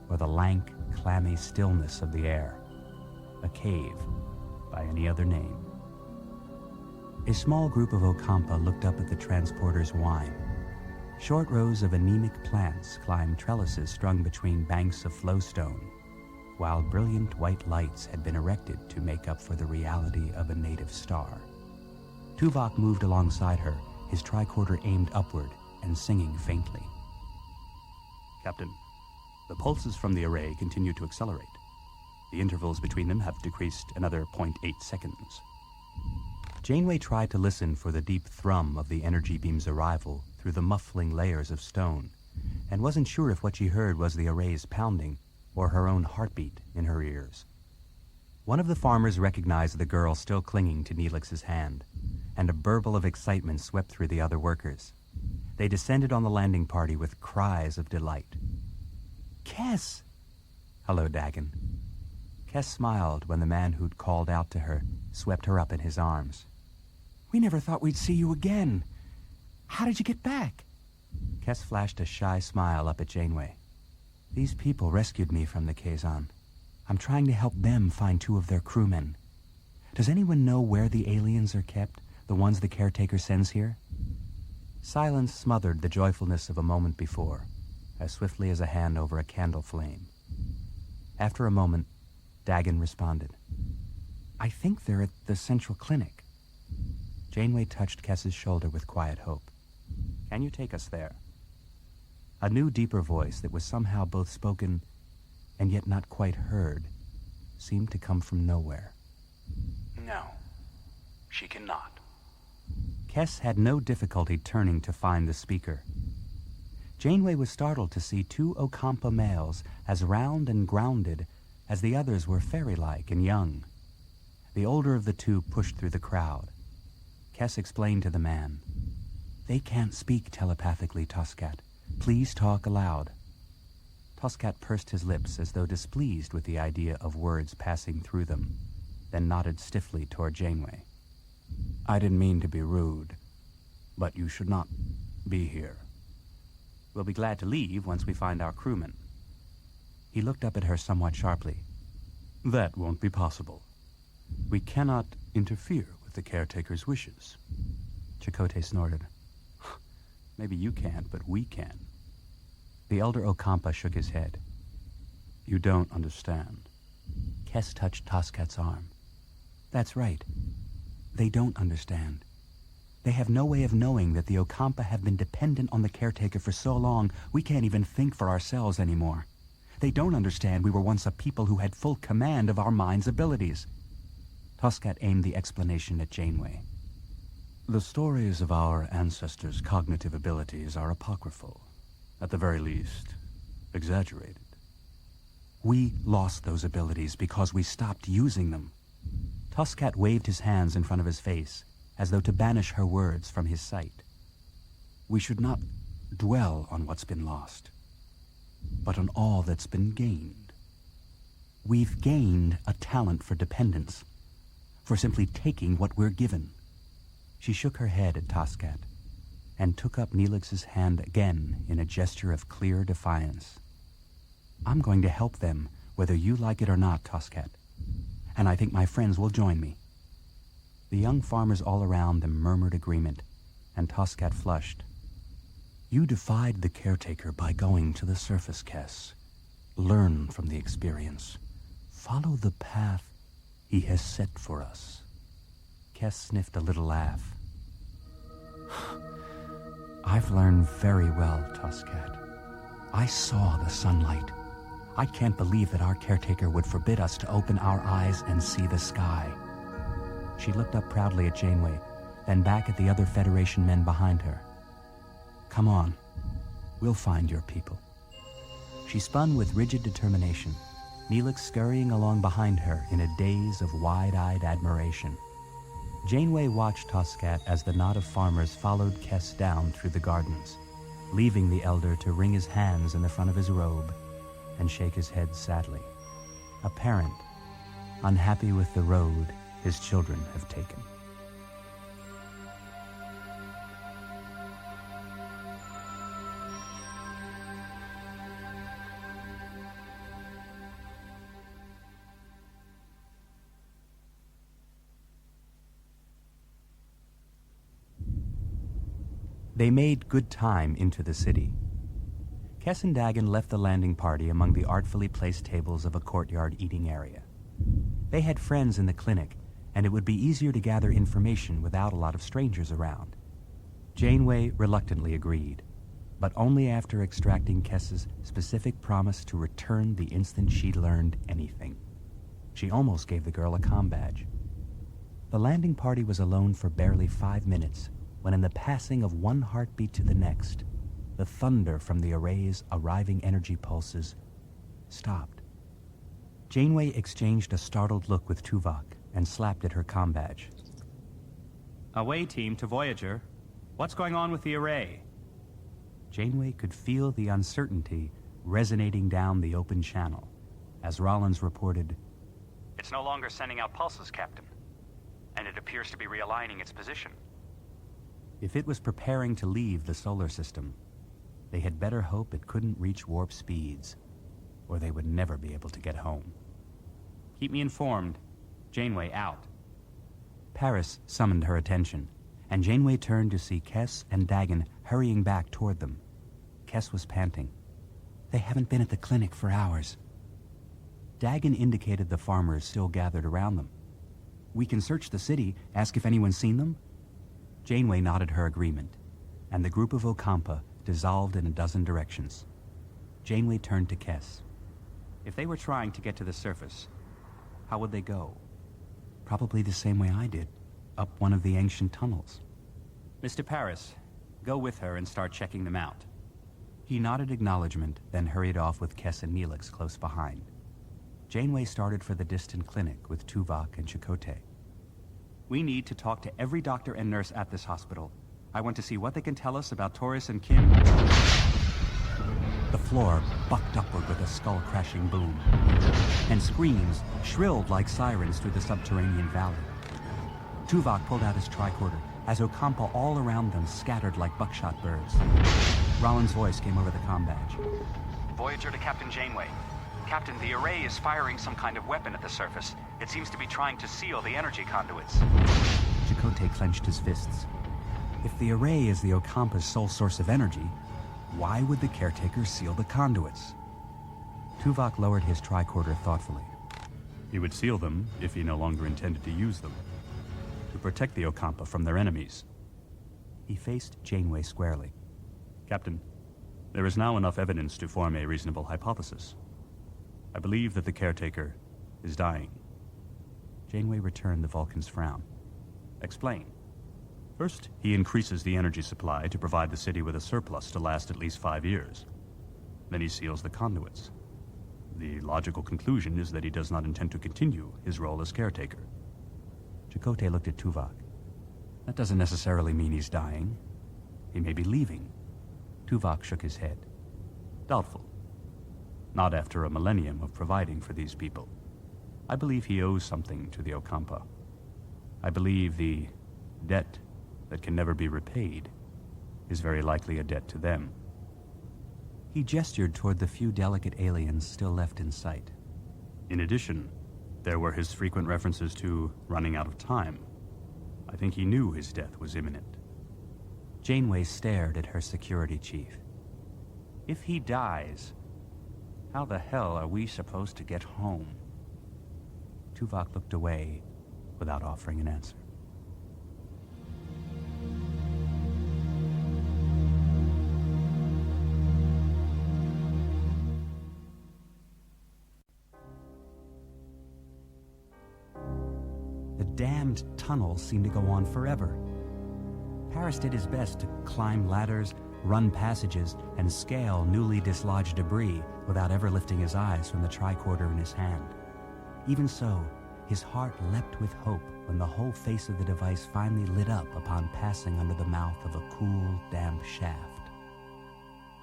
or the lank, clammy stillness of the air. A cave, by any other name. A small group of Ocampa looked up at the transporter's whine. Short rows of anemic plants climbed trellises strung between banks of flowstone, while brilliant white lights had been erected to make up for the reality of a native star. Tuvok moved alongside her, his tricorder aimed upward and singing faintly. Captain, the pulses from the array continue to accelerate. The intervals between them have decreased another 0.8 seconds. Janeway tried to listen for the deep thrum of the energy beam's arrival through the muffling layers of stone, and wasn't sure if what she heard was the array's pounding or her own heartbeat in her ears. One of the farmers recognized the girl still clinging to Neelix's hand, and a burble of excitement swept through the other workers. They descended on the landing party with cries of delight. Kes! Hello, Dagan. Kes smiled when the man who'd called out to her swept her up in his arms. We never thought we'd see you again. How did you get back? Kes flashed a shy smile up at Janeway. These people rescued me from the Kazon. I'm trying to help them find 2 of their crewmen. Does anyone know where the aliens are kept, the ones the Caretaker sends here? Silence smothered the joyfulness of a moment before, as swiftly as a hand over a candle flame. After a moment, Dagan responded. I think they're at the Central Clinic. Janeway touched Kess's shoulder with quiet hope. "Can you take us there?" A new, deeper voice that was somehow both spoken and yet not quite heard seemed to come from nowhere. No, she cannot. Kess had no difficulty turning to find the speaker. Janeway was startled to see two Ocampa males as round and grounded as the others were fairy-like and young. The older of the two pushed through the crowd. Kess explained to the man, "They can't speak telepathically, Toscat. Please talk aloud." Toscat pursed his lips as though displeased with the idea of words passing through them, then nodded stiffly toward Janeway. "I didn't mean to be rude, but you should not be here." "We'll be glad to leave once we find our crewmen." He looked up at her somewhat sharply. "That won't be possible. We cannot interfere with the Caretaker's wishes." Chakotay snorted. "Maybe you can't, but we can." The elder Ocampa shook his head. "You don't understand." Kess touched Toscat's arm. "That's right. They don't understand. They have no way of knowing that the Ocampa have been dependent on the Caretaker for so long, we can't even think for ourselves anymore. They don't understand we were once a people who had full command of our mind's abilities." Toscat aimed the explanation at Janeway. "The stories of our ancestors' cognitive abilities are apocryphal. At the very least, exaggerated. We lost those abilities because we stopped using them." Toscat waved his hands in front of his face, as though to banish her words from his sight. "We should not dwell on what's been lost, but on all that's been gained. We've gained a talent for dependence, for simply taking what we're given." She shook her head at Toscat, and took up Neelix's hand again in a gesture of clear defiance. "I'm going to help them, whether you like it or not, Toscat. And I think my friends will join me." The young farmers all around them murmured agreement, and Toscat flushed. "You defied the Caretaker by going to the surface, Kess. Learn from the experience. Follow the path he has set for us." Kess sniffed a little laugh. "I've learned very well, Toscat. I saw the sunlight. I can't believe that our Caretaker would forbid us to open our eyes and see the sky." She looked up proudly at Janeway, then back at the other Federation men behind her. "Come on. We'll find your people." She spun with rigid determination, Neelix scurrying along behind her in a daze of wide-eyed admiration. Janeway watched Toscat as the knot of farmers followed Kess down through the gardens, leaving the elder to wring his hands in the front of his robe and shake his head sadly. A parent, unhappy with the road his children have taken. They made good time into the city. Kess and Dagan left the landing party among the artfully placed tables of a courtyard eating area. They had friends in the clinic, and it would be easier to gather information without a lot of strangers around. Janeway reluctantly agreed, but only after extracting Kess's specific promise to return the instant she learned anything. She almost gave the girl a comm badge. The landing party was alone for barely 5 minutes, when in the passing of one heartbeat to the next, the thunder from the array's arriving energy pulses stopped. Janeway exchanged a startled look with Tuvok and slapped at her comm badge. "Away team to Voyager. What's going on with the array?" Janeway could feel the uncertainty resonating down the open channel as Rollins reported, "It's no longer sending out pulses, Captain, and it appears to be realigning its position." If it was preparing to leave the solar system, they had better hope it couldn't reach warp speeds, or they would never be able to get home. "Keep me informed. Janeway out." Paris summoned her attention, and Janeway turned to see Kess and Dagan hurrying back toward them. Kess was panting. "They haven't been at the clinic for hours." Dagan indicated the farmers still gathered around them. "We can search the city, ask if anyone's seen them." Janeway nodded her agreement, and the group of Ocampa dissolved in a dozen directions. Janeway turned to Kess. If they were trying to get to the surface, how would they go? Probably the same way I did, up one of the ancient tunnels. Mr. Paris, go with her and start checking them out. He nodded acknowledgement, then hurried off with Kess and Neelix close behind. Janeway started for the distant clinic with Tuvok and Chakotay. We need to talk to every doctor and nurse at this hospital. I want to see what they can tell us about Taurus and Kim. The floor bucked upward with a skull-crashing boom, and screams shrilled like sirens through the subterranean valley. Tuvok pulled out his tricorder as Ocampa all around them scattered like buckshot birds. Rollins' voice came over the comm badge. Voyager to Captain Janeway. Captain, the array is firing some kind of weapon at the surface. It seems to be trying to seal the energy conduits. Chakotay clenched his fists. If the array is the Ocampa's sole source of energy, why would the Caretaker seal the conduits? Tuvok lowered his tricorder thoughtfully. He would seal them if he no longer intended to use them, to protect the Ocampa from their enemies. He faced Janeway squarely. Captain, there is now enough evidence to form a reasonable hypothesis. I believe that the Caretaker is dying. Janeway returned the Vulcan's frown. Explain. First, he increases the energy supply to provide the city with a surplus to last at least 5 years. Then he seals the conduits. The logical conclusion is that he does not intend to continue his role as Caretaker. Chakotay looked at Tuvok. That doesn't necessarily mean he's dying. He may be leaving. Tuvok shook his head. Doubtful. Not after a millennium of providing for these people. I believe he owes something to the Ocampa. I believe the debt that can never be repaid is very likely a debt to them. He gestured toward the few delicate aliens still left in sight. In addition, there were his frequent references to running out of time. I think he knew his death was imminent. Janeway stared at her security chief. If he dies, how the hell are we supposed to get home? Tuvok looked away without offering an answer. The damned tunnel seemed to go on forever. Paris did his best to climb ladders, run passages, and scale newly dislodged debris without ever lifting his eyes from the tricorder in his hand. Even so, his heart leapt with hope when the whole face of the device finally lit up upon passing under the mouth of a cool, damp shaft.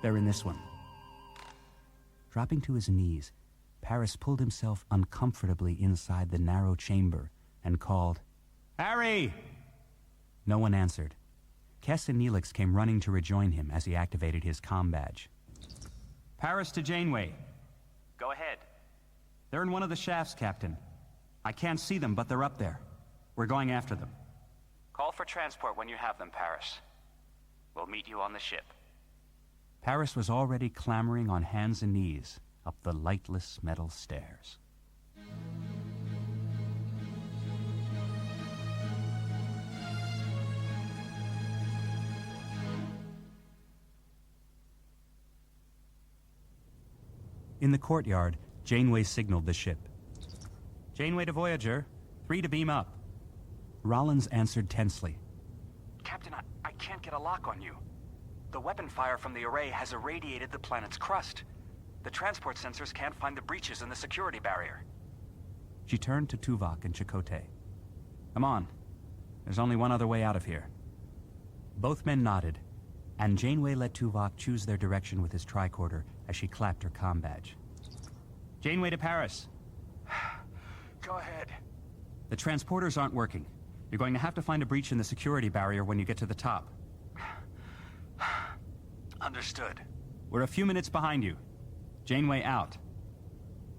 They're in this one. Dropping to his knees, Paris pulled himself uncomfortably inside the narrow chamber and called, Harry! No one answered. Kess and Neelix came running to rejoin him as he activated his comm badge. Paris to Janeway. Go ahead. They're in one of the shafts, Captain. I can't see them, but they're up there. We're going after them. Call for transport when you have them, Paris. We'll meet you on the ship. Paris was already clambering on hands and knees up the lightless metal stairs. In the courtyard, Janeway signaled the ship. Janeway to Voyager. 3 to beam up. Rollins answered tensely. Captain, I can't get a lock on you. The weapon fire from the array has irradiated the planet's crust. The transport sensors can't find the breaches in the security barrier. She turned to Tuvok and Chakotay. Come on. There's only one other way out of here. Both men nodded, and Janeway let Tuvok choose their direction with his tricorder as she clapped her comm badge. Janeway to Paris. Go ahead. The transporters aren't working. You're going to have to find a breach in the security barrier when you get to the top. Understood. We're a few minutes behind you. Janeway out.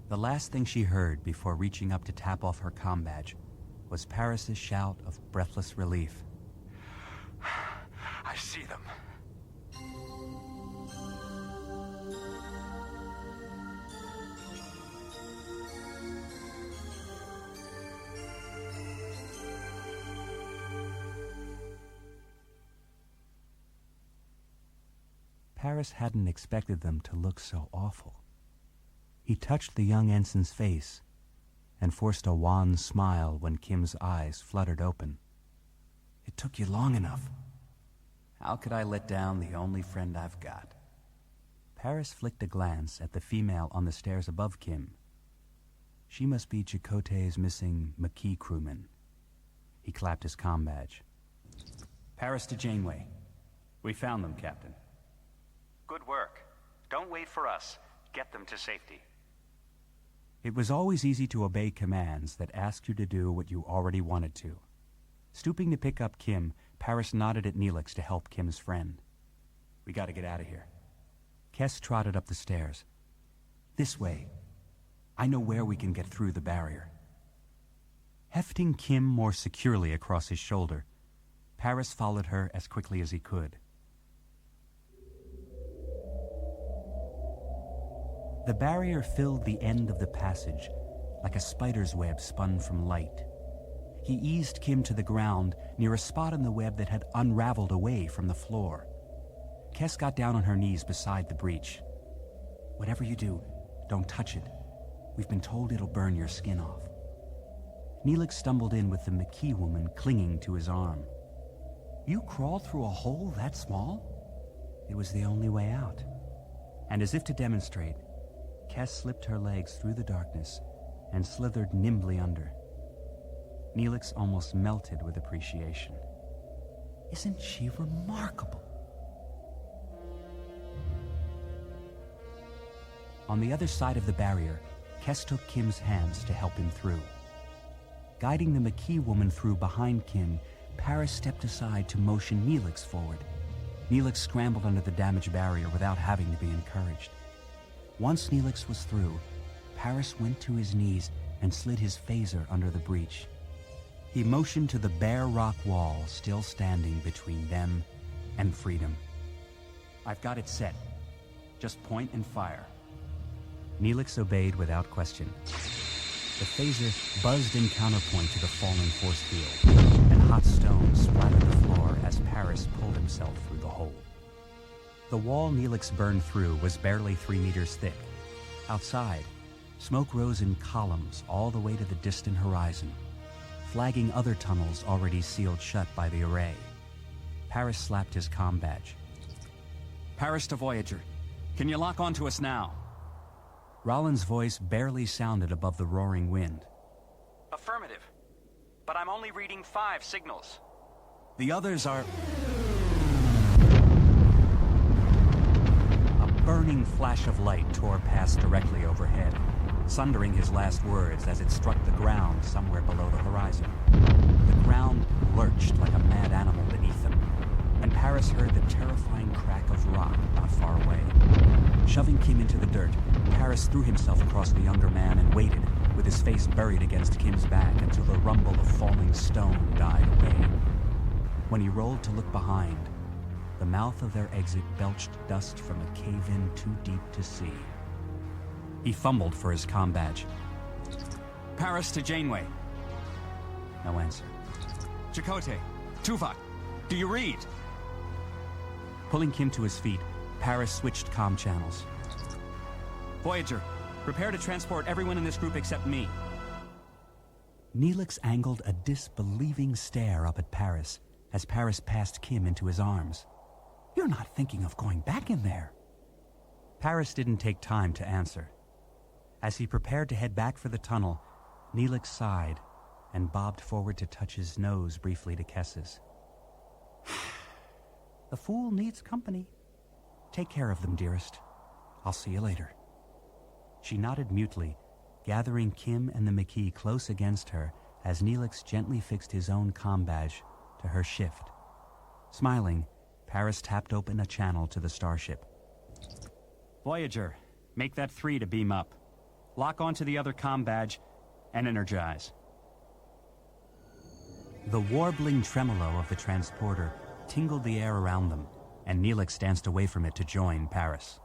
The last thing she heard before reaching up to tap off her comm badge was Paris's shout of breathless relief. I see them. Paris hadn't expected them to look so awful. He touched the young ensign's face and forced a wan smile when Kim's eyes fluttered open. It took you long enough. How could I let down the only friend I've got? Paris flicked a glance at the female on the stairs above Kim. She must be Chakotay's missing Maquis crewman. He clapped his comm badge. Paris to Janeway. We found them, Captain. Good work. Don't wait for us. Get them to safety. It was always easy to obey commands that asked you to do what you already wanted to. Stooping to pick up Kim, Paris nodded at Neelix to help Kim's friend. We gotta get out of here. Kes trotted up the stairs. This way. I know where we can get through the barrier. Hefting Kim more securely across his shoulder, Paris followed her as quickly as he could. The barrier filled the end of the passage, like a spider's web spun from light. He eased Kim to the ground near a spot in the web that had unraveled away from the floor. Kes got down on her knees beside the breach. Whatever you do, don't touch it. We've been told it'll burn your skin off. Neelix stumbled in with the Maquis woman clinging to his arm. You crawled through a hole that small? It was the only way out. And as if to demonstrate, Kes slipped her legs through the darkness and slithered nimbly under. Neelix almost melted with appreciation. Isn't she remarkable? On the other side of the barrier, Kes took Kim's hands to help him through. Guiding the Maquis woman through behind Kim, Paris stepped aside to motion Neelix forward. Neelix scrambled under the damaged barrier without having to be encouraged. Once Neelix was through, Paris went to his knees and slid his phaser under the breach. He motioned to the bare rock wall still standing between them and freedom. I've got it set. Just point and fire. Neelix obeyed without question. The phaser buzzed in counterpoint to the falling force field, and hot stones splattered the floor as Paris pulled himself through the hole. The wall Neelix burned through was barely 3 meters thick. Outside, smoke rose in columns all the way to the distant horizon, flagging other tunnels already sealed shut by the array. Paris slapped his comm badge. Paris to Voyager. Can you lock onto us now? Rollins' voice barely sounded above the roaring wind. Affirmative. But I'm only reading 5 signals. The others are... A burning flash of light tore past directly overhead, sundering his last words as it struck the ground somewhere below the horizon. The ground lurched like a mad animal beneath them, and Paris heard the terrifying crack of rock not far away. Shoving Kim into the dirt, Paris threw himself across the younger man and waited, with his face buried against Kim's back until the rumble of falling stone died away. When he rolled to look behind, the mouth of their exit belched dust from a cave-in too deep to see. He fumbled for his comm badge. Paris to Janeway. No answer. Chakotay. Tuvok. Do you read? Pulling Kim to his feet, Paris switched comm channels. Voyager, prepare to transport everyone in this group except me. Neelix angled a disbelieving stare up at Paris as Paris passed Kim into his arms. You're not thinking of going back in there. Paris didn't take time to answer. As he prepared to head back for the tunnel, Neelix sighed and bobbed forward to touch his nose briefly to Kes's. The fool needs company. Take care of them, dearest. I'll see you later. She nodded mutely, gathering Kim and the Maquis close against her as Neelix gently fixed his own comm badge to her shift. Smiling, Paris tapped open a channel to the starship. Voyager, make that 3 to beam up. Lock onto the other comm badge and energize. The warbling tremolo of the transporter tingled the air around them, and Neelix danced away from it to join Paris.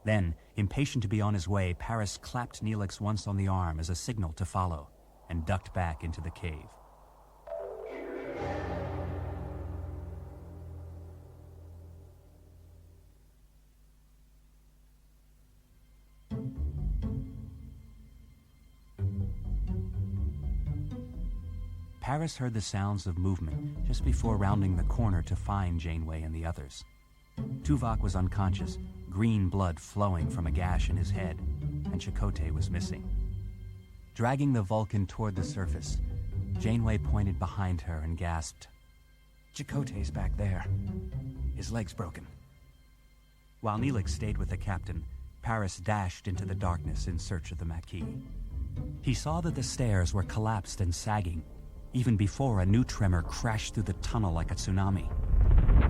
Then, impatient to be on his way, Paris clapped Neelix once on the arm as a signal to follow, and ducked back into the cave. Paris heard the sounds of movement just before rounding the corner to find Janeway and the others. Tuvok was unconscious, green blood flowing from a gash in his head, and Chakotay was missing. Dragging the Vulcan toward the surface, Janeway pointed behind her and gasped, "Chakotay's back there. His leg's broken." While Neelix stayed with the captain, Paris dashed into the darkness in search of the Maquis. He saw that the stairs were collapsed and sagging, even before a new tremor crashed through the tunnel like a tsunami.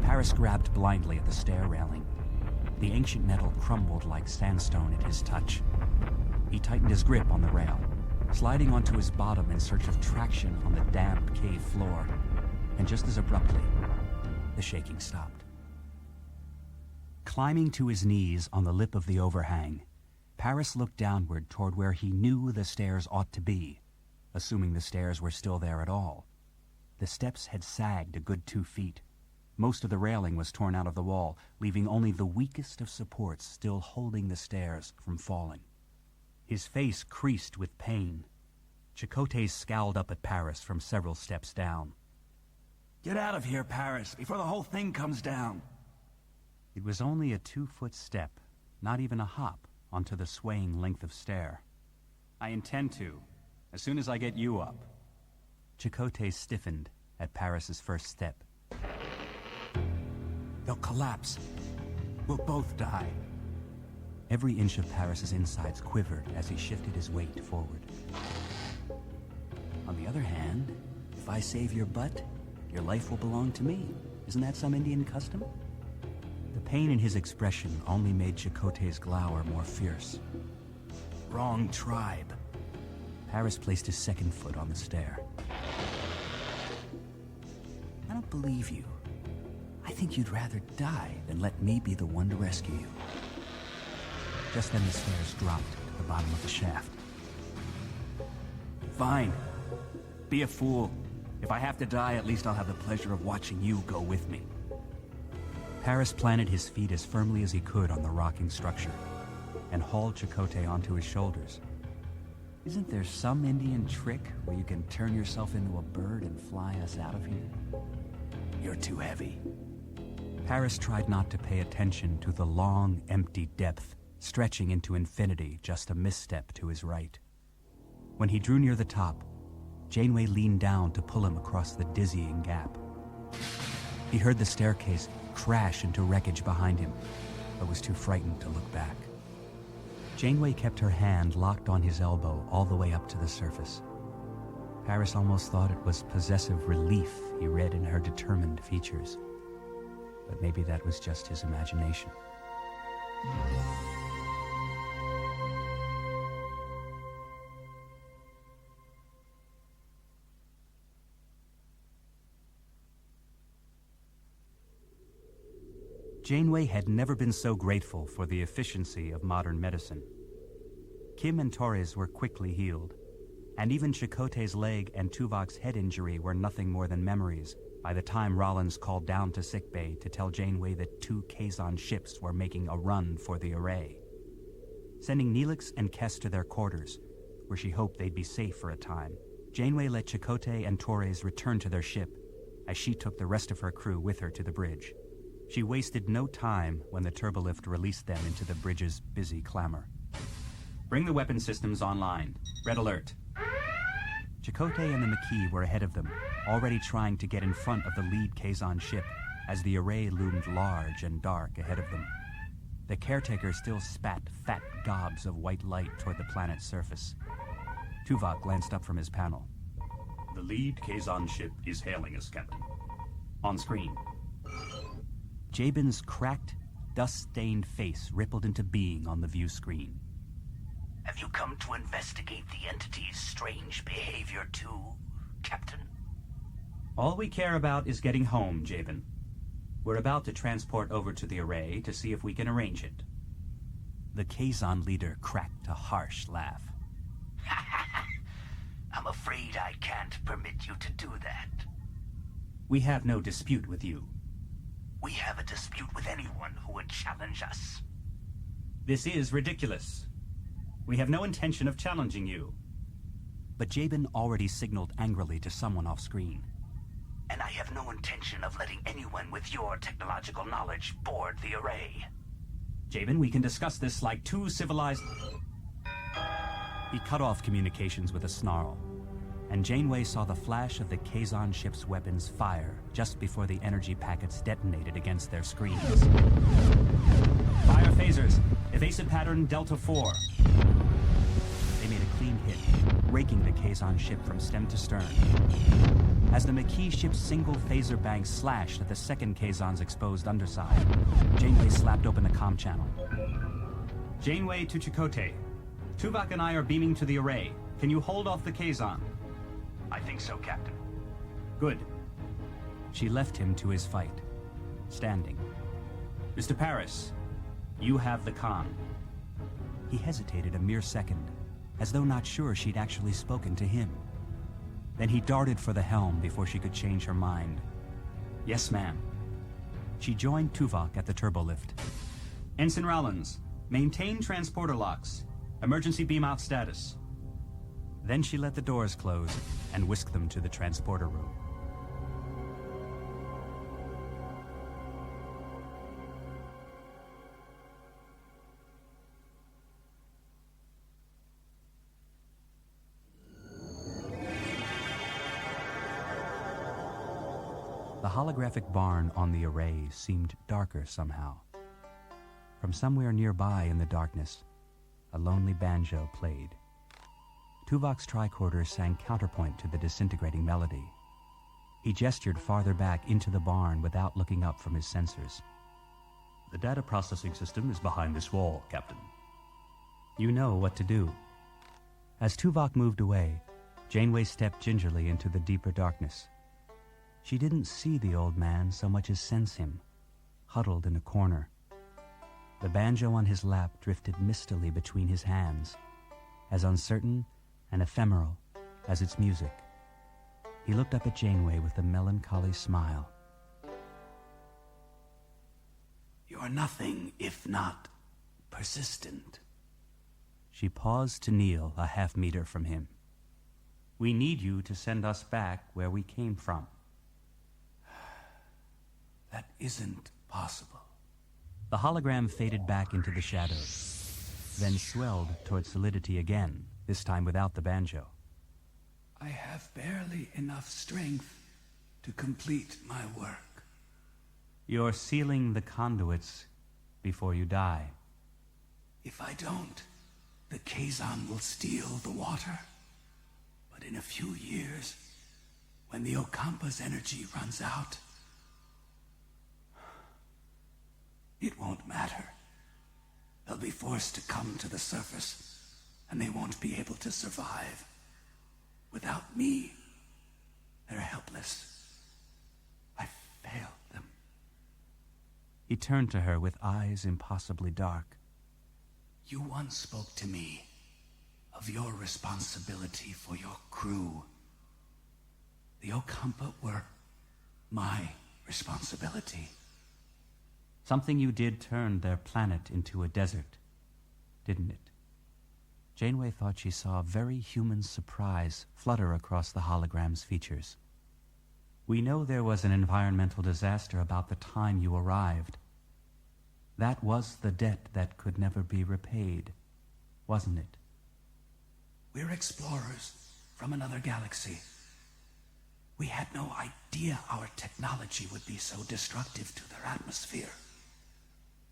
Paris grabbed blindly at the stair railing. The ancient metal crumbled like sandstone at his touch. He tightened his grip on the rail, sliding onto his bottom in search of traction on the damp cave floor, and just as abruptly, the shaking stopped. Climbing to his knees on the lip of the overhang, Paris looked downward toward where he knew the stairs ought to be, assuming the stairs were still there at all. The steps had sagged a good 2 feet. Most of the railing was torn out of the wall, leaving only the weakest of supports still holding the stairs from falling. His face creased with pain. Chakotay scowled up at Paris from several steps down. Get out of here, Paris, before the whole thing comes down. It was only a 2-foot step, not even a hop, onto the swaying length of stair. I intend to, as soon as I get you up. Chakotay stiffened at Paris's first step. They'll collapse. We'll both die. Every inch of Paris's insides quivered as he shifted his weight forward. On the other hand, if I save your butt, your life will belong to me. Isn't that some Indian custom? The pain in his expression only made Chakotay's glower more fierce. Wrong tribe. Paris placed his second foot on the stair. I don't believe you. I think you'd rather die than let me be the one to rescue you. Just then the stairs dropped to the bottom of the shaft. Fine. Be a fool. If I have to die, at least I'll have the pleasure of watching you go with me. Paris planted his feet as firmly as he could on the rocking structure and hauled Chakotay onto his shoulders. Isn't there some Indian trick where you can turn yourself into a bird and fly us out of here? You're too heavy. Paris tried not to pay attention to the long, empty depth stretching into infinity just a misstep to his right. When he drew near the top, Janeway leaned down to pull him across the dizzying gap. He heard the staircase crash into wreckage behind him, but was too frightened to look back. Janeway kept her hand locked on his elbow all the way up to the surface. Paris almost thought it was possessive relief he read in her determined features. But maybe that was just his imagination. Janeway had never been so grateful for the efficiency of modern medicine. Kim and Torres were quickly healed, and even Chakotay's leg and Tuvok's head injury were nothing more than memories by the time Rollins called down to sickbay to tell Janeway that 2 Kazon ships were making a run for the array. Sending Neelix and Kes to their quarters, where she hoped they'd be safe for a time, Janeway let Chakotay and Torres return to their ship as she took the rest of her crew with her to the bridge. She wasted no time when the turbolift released them into the bridge's busy clamor. Bring the weapon systems online. Red alert. Chakotay and the Maquis were ahead of them, already trying to get in front of the lead Kazon ship as the array loomed large and dark ahead of them. The Caretaker still spat fat gobs of white light toward the planet's surface. Tuvok glanced up from his panel. The lead Kazon ship is hailing us, Captain. On screen. Jabin's cracked, dust-stained face rippled into being on the view screen. Have you come to investigate the entity's strange behavior too, Captain? All we care about is getting home, Jabin. We're about to transport over to the array to see if we can arrange it. The Kazon leader cracked a harsh laugh. I'm afraid I can't permit you to do that. We have no dispute with you. We have a dispute with anyone who would challenge us. This is ridiculous. We have no intention of challenging you. but Jabin already signaled angrily to someone off-screen. And I have no intention of letting anyone with your technological knowledge board the array. Jabin, we can discuss this like two civilized... He cut off communications with a snarl, and Janeway saw the flash of the Kazon ship's weapons fire just before the energy packets detonated against their screens. Fire phasers, evasive pattern Delta 4. They made a clean hit, raking the Kazon ship from stem to stern. As the Maquis ship's single phaser bank slashed at the second Kazon's exposed underside, Janeway slapped open the comm channel. Janeway to Chakotay. Tuvok and I are beaming to the array. Can you hold off the Kazon? I think so, Captain. Good. She left him to his fight, standing. Mr. Paris, you have the con. He hesitated a mere second, as though not sure she'd actually spoken to him. Then he darted for the helm before she could change her mind. Yes, ma'am. She joined Tuvok at the turbolift. Ensign Rowlands, maintain transporter locks. Emergency beam out status. Then she let the doors close and whisked them to the transporter room. The holographic barn on the array seemed darker somehow. From somewhere nearby in the darkness, a lonely banjo played. Tuvok's tricorder sang counterpoint to the disintegrating melody. He gestured farther back into the barn without looking up from his sensors. The data processing system is behind this wall, Captain. You know what to do. As Tuvok moved away, Janeway stepped gingerly into the deeper darkness. She didn't see the old man so much as sense him, huddled in a corner. The banjo on his lap drifted mistily between his hands, as uncertain and ephemeral as its music. He looked up at Janeway with a melancholy smile. You're nothing if not persistent. She paused to kneel a half-meter from him. We need you to send us back where we came from. That isn't possible. The hologram faded back into the shadows, then swelled toward solidity again, this time without the banjo. I have barely enough strength to complete my work. You're sealing the conduits before you die. If I don't, the Kazon will steal the water. But in a few years, when the Ocampa's energy runs out, it won't matter. They'll be forced to come to the surface, and they won't be able to survive. Without me, they're helpless. I failed them. He turned to her with eyes impossibly dark. You once spoke to me of your responsibility for your crew. The Ocampa were my responsibility. Something you did turned their planet into a desert, didn't it? Janeway thought she saw a very human surprise flutter across the hologram's features. We know there was an environmental disaster about the time you arrived. That was the debt that could never be repaid, wasn't it? We're explorers from another galaxy. We had no idea our technology would be so destructive to their atmosphere.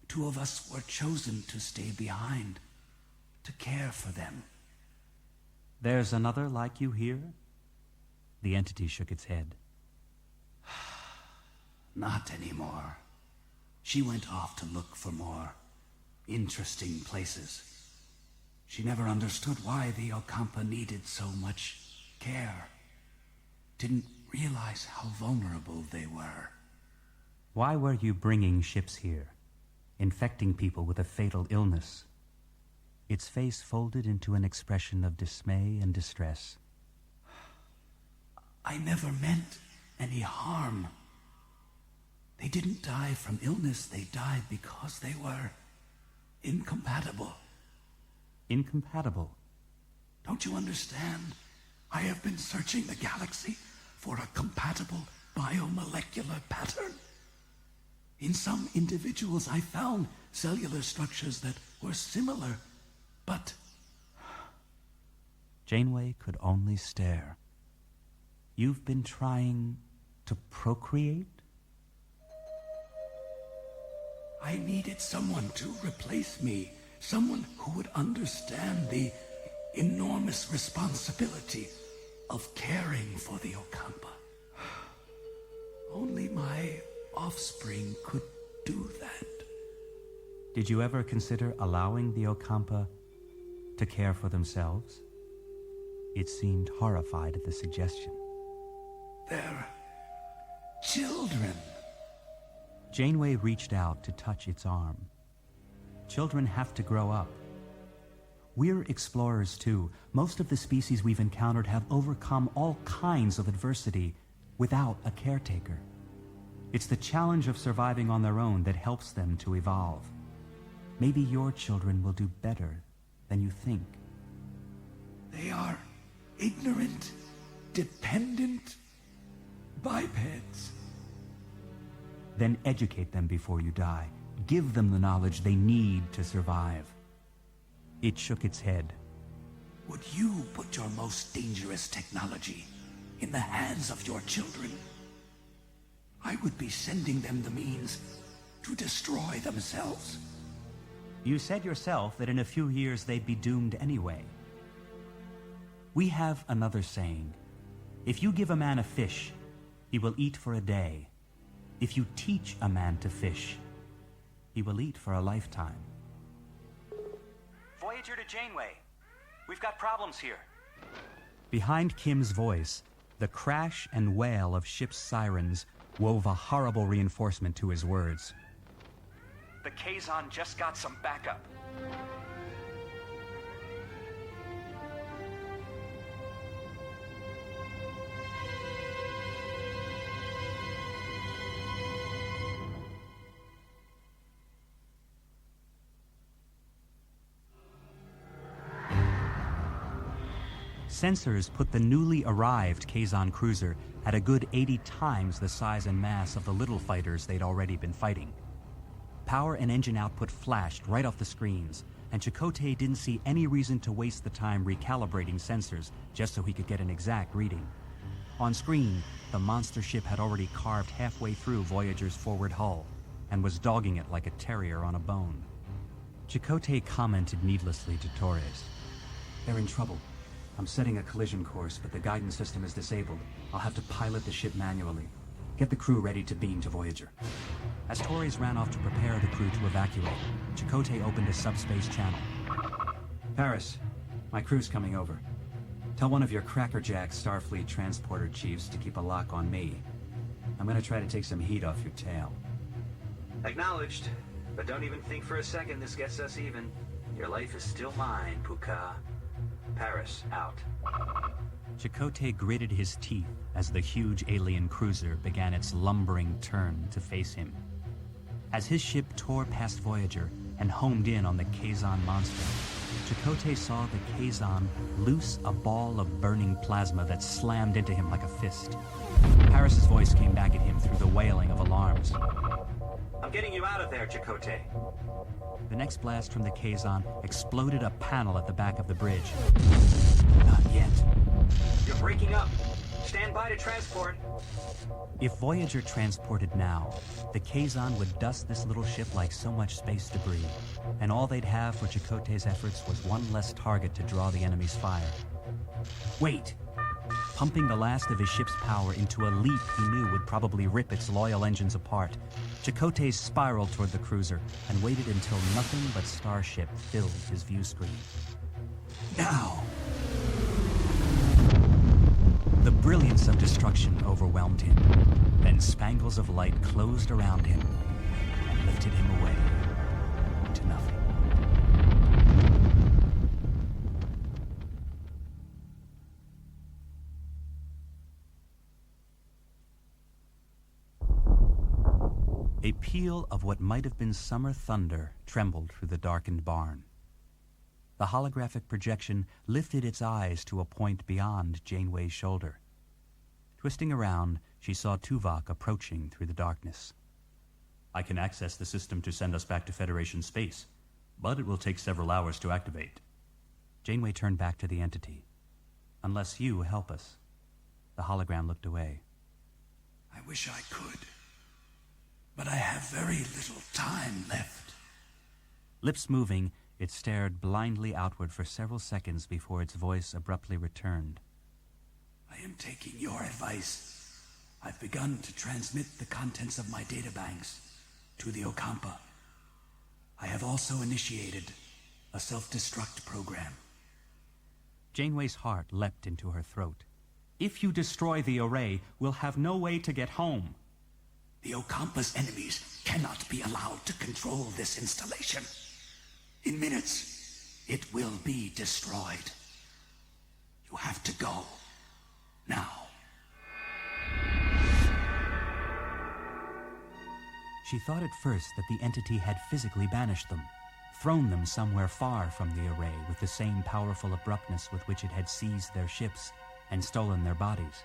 2 of us were chosen to stay behind, to care for them. There's another like you here? The entity shook its head. Not anymore. She went off to look for more interesting places. She never understood why the Ocampa needed so much care. Didn't realize how vulnerable they were. Why were you bringing ships here, infecting people with a fatal illness? Its face folded into an expression of dismay and distress. I never meant any harm. They didn't die from illness. They died because they were incompatible. Incompatible? Don't you understand? I have been searching the galaxy for a compatible biomolecular pattern. In some individuals, I found cellular structures that were similar, but... Janeway could only stare. You've been trying to procreate? I needed someone to replace me, someone who would understand the enormous responsibility of caring for the Ocampa. Only my offspring could do that. Did you ever consider allowing the Ocampa to care for themselves? It seemed horrified at the suggestion. They're children. Janeway reached out to touch its arm. Children have to grow up. We're explorers too. Most of the species we've encountered have overcome all kinds of adversity without a caretaker. It's the challenge of surviving on their own that helps them to evolve. Maybe your children will do better than you think. They are ignorant, dependent bipeds. Then educate them before you die. Give them the knowledge they need to survive. It shook its head. Would you put your most dangerous technology in the hands of your children? I would be sending them the means to destroy themselves. You said yourself that in a few years they'd be doomed anyway. We have another saying. If you give a man a fish, he will eat for a day. If you teach a man to fish, he will eat for a lifetime. Voyager to Janeway. We've got problems here. Behind Kim's voice, the crash and wail of ship's sirens wove a horrible reinforcement to his words. The Kazon just got some backup. Sensors put the newly arrived Kazon cruiser at a good 80 times the size and mass of the little fighters they'd already been fighting. Power and engine output flashed right off the screens, and Chakotay didn't see any reason to waste the time recalibrating sensors just so he could get an exact reading. On screen, the monster ship had already carved halfway through Voyager's forward hull and was dogging it like a terrier on a bone. Chakotay commented needlessly to Torres. They're in trouble. I'm setting a collision course, but the guidance system is disabled. I'll have to pilot the ship manually. Get the crew ready to beam to Voyager. As Torres ran off to prepare the crew to evacuate, Chakotay opened a subspace channel. Paris, my crew's coming over. Tell one of your crackerjack Starfleet transporter chiefs to keep a lock on me. I'm gonna try to take some heat off your tail. Acknowledged. But don't even think for a second this gets us even. Your life is still mine, Puka. Paris, out. Chakotay gritted his teeth as the huge alien cruiser began its lumbering turn to face him. As his ship tore past Voyager and homed in on the Kazon monster, Chakotay saw the Kazon loose a ball of burning plasma that slammed into him like a fist. Paris's voice came back at him through the wailing of alarms. I'm getting you out of there, Chakotay. The next blast from the Kazon exploded a panel at the back of the bridge. Not yet. You're breaking up. Stand by to transport. If Voyager transported now, the Kazon would dust this little ship like so much space debris, and all they'd have for Chakotay's efforts was one less target to draw the enemy's fire. Wait! Pumping the last of his ship's power into a leap he knew would probably rip its loyal engines apart, Chakotay spiraled toward the cruiser and waited until nothing but starship filled his view screen. Now! The brilliance of destruction overwhelmed him. Then spangles of light closed around him and lifted him away to nothing. A peal of what might have been summer thunder trembled through the darkened barn. The holographic projection lifted its eyes to a point beyond Janeway's shoulder. Twisting around, she saw Tuvok approaching through the darkness. I can access the system to send us back to Federation space, but it will take several hours to activate. Janeway turned back to the entity. Unless you help us. The hologram looked away. I wish I could, but I have very little time left. Lips moving, it stared blindly outward for several seconds before its voice abruptly returned. I am taking your advice. I've begun to transmit the contents of my databanks to the Ocampa. I have also initiated a self-destruct program. Janeway's heart leapt into her throat. If you destroy the array, we'll have no way to get home. The Ocampa's enemies cannot be allowed to control this installation. In minutes, it will be destroyed. You have to go. Now. She thought at first that the entity had physically banished them, thrown them somewhere far from the array with the same powerful abruptness with which it had seized their ships and stolen their bodies.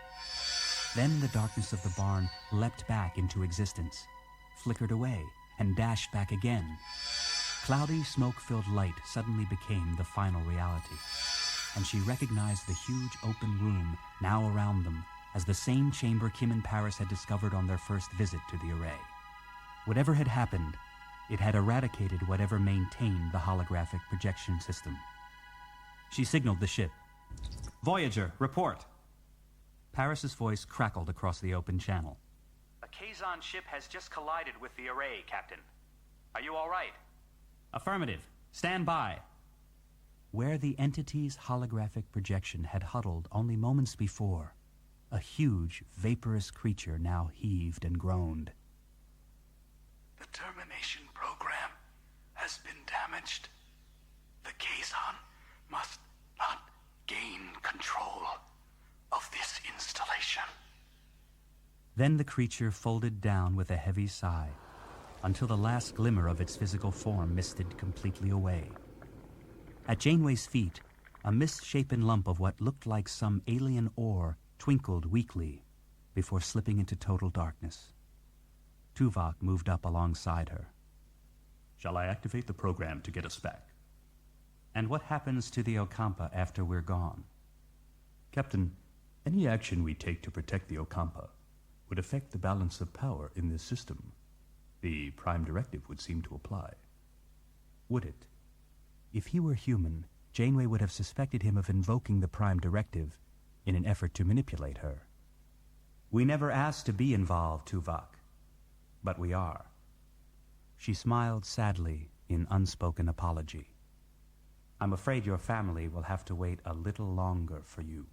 Then the darkness of the barn leapt back into existence, flickered away, and dashed back again. Cloudy, smoke-filled light suddenly became the final reality, and she recognized the huge open room now around them as the same chamber Kim and Paris had discovered on their first visit to the array. Whatever had happened, it had eradicated whatever maintained the holographic projection system. She signaled the ship. Voyager, report. Paris's voice crackled across the open channel. A Kazon ship has just collided with the array, Captain. Are you all right? Affirmative. Stand by. Where the entity's holographic projection had huddled only moments before, a huge, vaporous creature now heaved and groaned. The termination program has been damaged. The Kazon must not gain control of this installation. Then the creature folded down with a heavy sigh, until the last glimmer of its physical form misted completely away. At Janeway's feet, a misshapen lump of what looked like some alien ore twinkled weakly before slipping into total darkness. Tuvok moved up alongside her. Shall I activate the program to get us back? And what happens to the Ocampa after we're gone? Captain, any action we take to protect the Ocampa would affect the balance of power in this system. The Prime Directive would seem to apply. Would it? If he were human, Janeway would have suspected him of invoking the Prime Directive in an effort to manipulate her. We never asked to be involved, Tuvok, but we are. She smiled sadly in unspoken apology. I'm afraid your family will have to wait a little longer for you.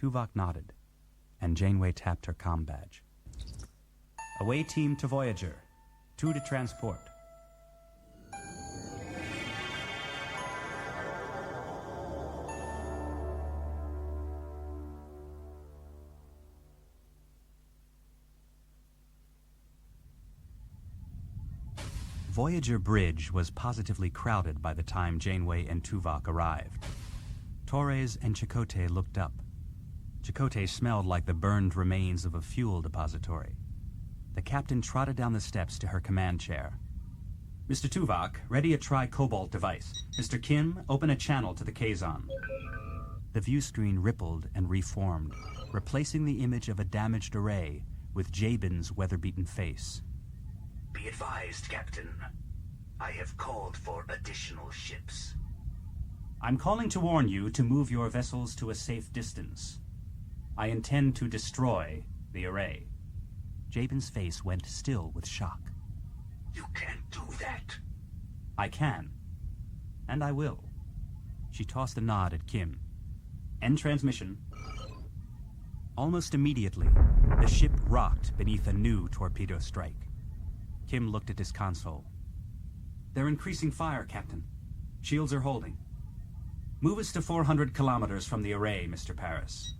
Tuvok nodded, and Janeway tapped her comm badge. Away team to Voyager. 2 to transport. Voyager Bridge was positively crowded by the time Janeway and Tuvok arrived. Torres and Chakotay looked up. Chakotay smelled like the burned remains of a fuel depository. The captain trotted down the steps to her command chair. Mr. Tuvok, ready a tri-cobalt device. Mr. Kim, open a channel to the Kazon. The view screen rippled and reformed, replacing the image of a damaged array with Jabin's weather-beaten face. Be advised, Captain. I have called for additional ships. I'm calling to warn you to move your vessels to a safe distance. I intend to destroy the array. Jabin's face went still with shock. You can't do that. I can. And I will. She tossed a nod at Kim. End transmission. Almost immediately, the ship rocked beneath a new torpedo strike. Kim looked at his console. They're increasing fire, Captain. Shields are holding. Move us to 400 kilometers from the array, Mr. Paris.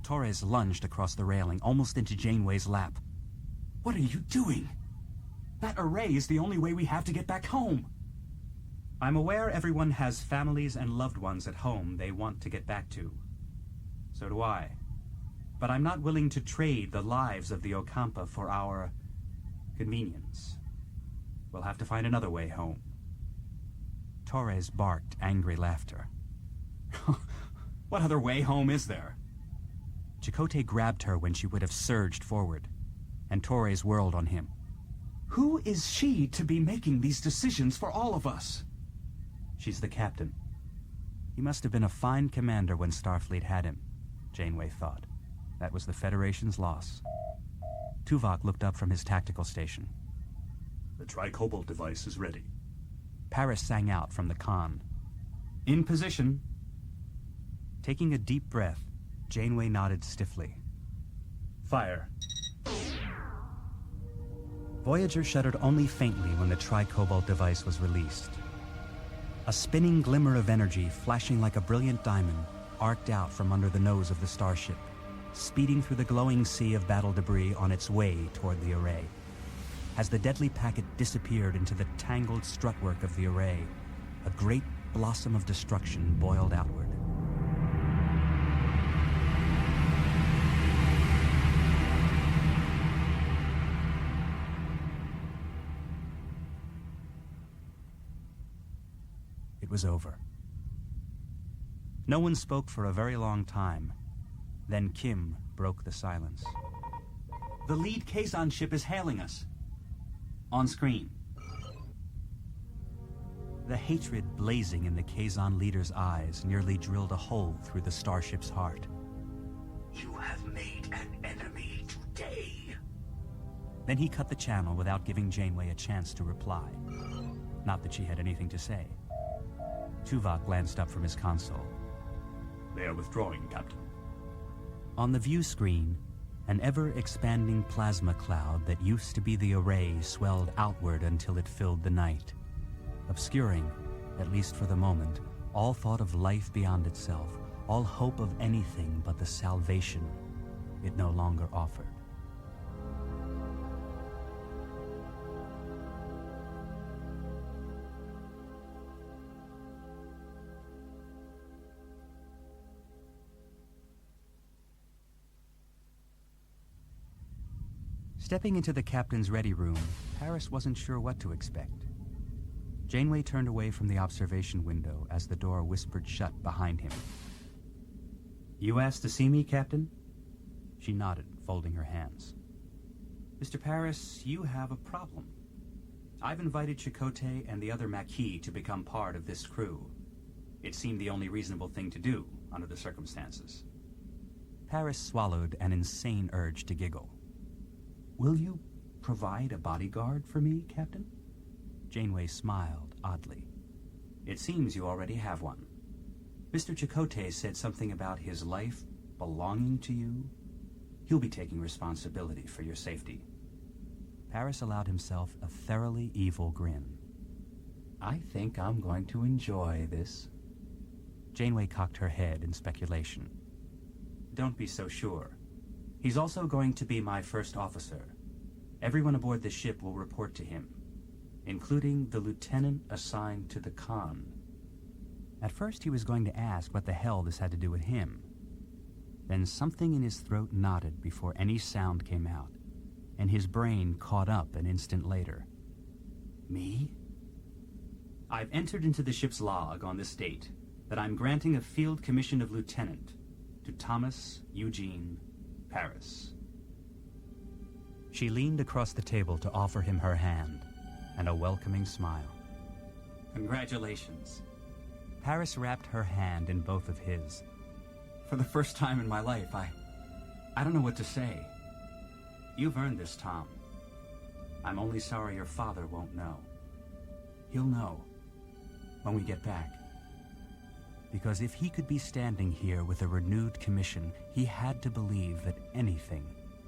Torres lunged across the railing, almost into Janeway's lap. What are you doing? That array is the only way we have to get back home. I'm aware everyone has families and loved ones at home they want to get back to. So do I. But I'm not willing to trade the lives of the Ocampa for our convenience. We'll have to find another way home. Torres barked angry laughter. What other way home is there? Chakotay grabbed her when she would have surged forward, and Torres whirled on him. Who is she to be making these decisions for all of us? She's the captain. He must have been a fine commander when Starfleet had him, Janeway thought. That was the Federation's loss. Tuvok looked up from his tactical station. The Tri-Cobalt device is ready. Paris sang out from the con. In position. Taking a deep breath, Janeway nodded stiffly. Fire. Voyager shuddered only faintly when the Tri-Cobalt device was released. A spinning glimmer of energy, flashing like a brilliant diamond, arced out from under the nose of the starship, speeding through the glowing sea of battle debris on its way toward the array. As the deadly packet disappeared into the tangled strutwork of the array, a great blossom of destruction boiled outward. It was over. No one spoke for a very long time. Then Kim broke the silence. The lead Kazon ship is hailing us. On screen. The hatred blazing in the Kazon leader's eyes nearly drilled a hole through the starship's heart. You have made an enemy today. Then he cut the channel without giving Janeway a chance to reply. Not that she had anything to say. Tuvok glanced up from his console. They are withdrawing, Captain. On the view screen, an ever-expanding plasma cloud that used to be the array swelled outward until it filled the night, obscuring, at least for the moment, all thought of life beyond itself, all hope of anything but the salvation it no longer offered. Stepping into the captain's ready room, Paris wasn't sure what to expect. Janeway turned away from the observation window as the door whispered shut behind him. You asked to see me, Captain? She nodded, folding her hands. Mr. Paris, you have a problem. I've invited Chakotay and the other Maquis to become part of this crew. It seemed the only reasonable thing to do under the circumstances. Paris swallowed an insane urge to giggle. Will you provide a bodyguard for me, Captain? Janeway smiled oddly. It seems you already have one. Mr. Chakotay said something about his life belonging to you. He'll be taking responsibility for your safety. Paris allowed himself a thoroughly evil grin. I think I'm going to enjoy this. Janeway cocked her head in speculation. Don't be so sure. He's also going to be my first officer. Everyone aboard the ship will report to him, including the lieutenant assigned to the con. At first he was going to ask what the hell this had to do with him. Then something in his throat knotted before any sound came out, and his brain caught up an instant later. Me? I've entered into the ship's log on this date that I'm granting a field commission of lieutenant to Thomas Eugene Paris. She leaned across the table to offer him her hand, and a welcoming smile. Congratulations. Paris wrapped her hand in both of his. For the first time in my life, I don't know what to say. You've earned this, Tom. I'm only sorry your father won't know. He'll know when we get back. Because if he could be standing here with a renewed commission, he had to believe that anything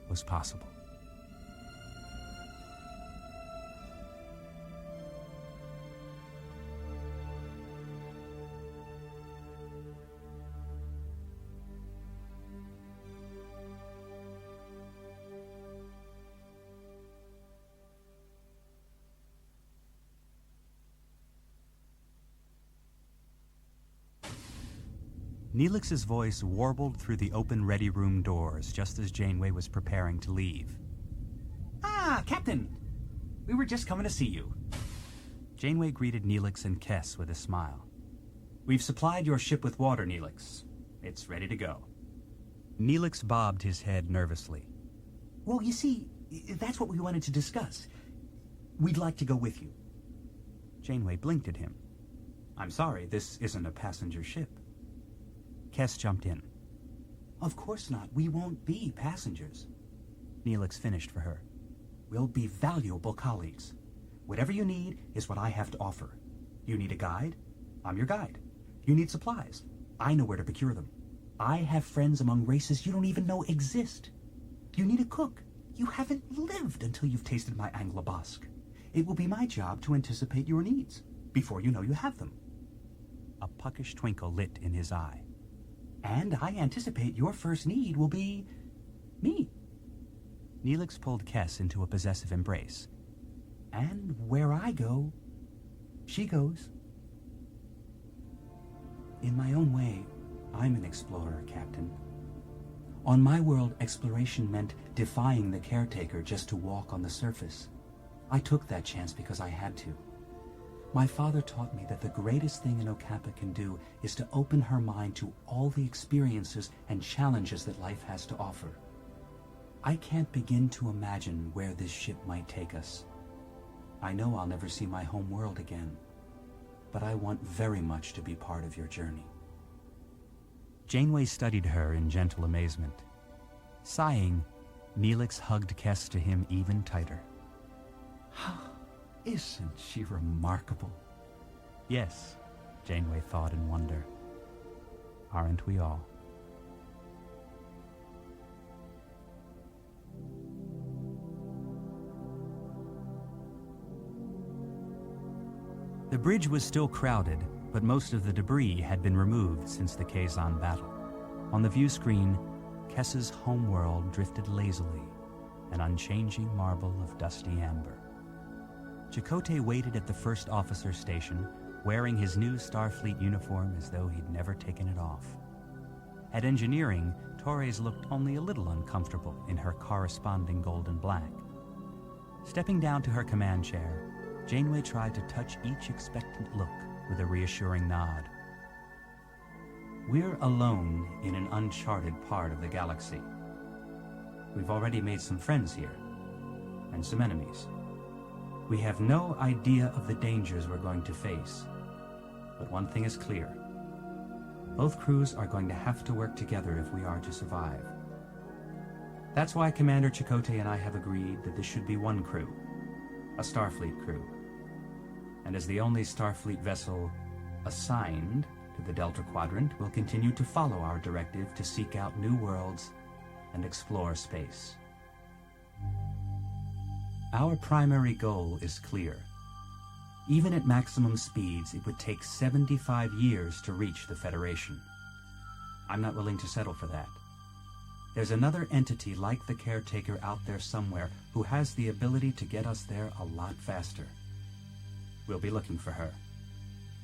was possible. Neelix's voice warbled through the open ready room doors just as Janeway was preparing to leave. Ah, Captain! We were just coming to see you. Janeway greeted Neelix and Kess with a smile. We've supplied your ship with water, Neelix. It's ready to go. Neelix bobbed his head nervously. Well, you see, that's what we wanted to discuss. We'd like to go with you. Janeway blinked at him. I'm sorry, this isn't a passenger ship. Kess jumped in. Of course not. We won't be passengers. Neelix finished for her. We'll be valuable colleagues. Whatever you need is what I have to offer. You need a guide? I'm your guide. You need supplies? I know where to procure them. I have friends among races you don't even know exist. You need a cook? You haven't lived until you've tasted my Anglo-Basque. It will be my job to anticipate your needs before you know you have them. A puckish twinkle lit in his eye. And I anticipate your first need will be me. Neelix pulled Kess into a possessive embrace. And where I go, she goes. In my own way, I'm an explorer, Captain. On my world, exploration meant defying the Caretaker just to walk on the surface. I took that chance because I had to. My father taught me that the greatest thing an Okapa can do is to open her mind to all the experiences and challenges that life has to offer. I can't begin to imagine where this ship might take us. I know I'll never see my home world again, but I want very much to be part of your journey. Janeway studied her in gentle amazement. Sighing, Neelix hugged Kess to him even tighter. Isn't she remarkable? Yes, Janeway thought in wonder. Aren't we all? The bridge was still crowded, but most of the debris had been removed since the Kazon battle. On the view screen, Kess's homeworld drifted lazily, an unchanging marble of dusty amber. Chakotay waited at the first officer station, wearing his new Starfleet uniform as though he'd never taken it off. At engineering, Torres looked only a little uncomfortable in her corresponding gold and black. Stepping down to her command chair, Janeway tried to touch each expectant look with a reassuring nod. We're alone in an uncharted part of the galaxy. We've already made some friends here, and some enemies. We have no idea of the dangers we're going to face, but one thing is clear. Both crews are going to have to work together if we are to survive. That's why Commander Chakotay and I have agreed that this should be one crew, a Starfleet crew. And as the only Starfleet vessel assigned to the Delta Quadrant, we'll continue to follow our directive to seek out new worlds and explore space. Our primary goal is clear. Even at maximum speeds, it would take 75 years to reach the Federation. I'm not willing to settle for that. There's another entity like the Caretaker out there somewhere who has the ability to get us there a lot faster. We'll be looking for her.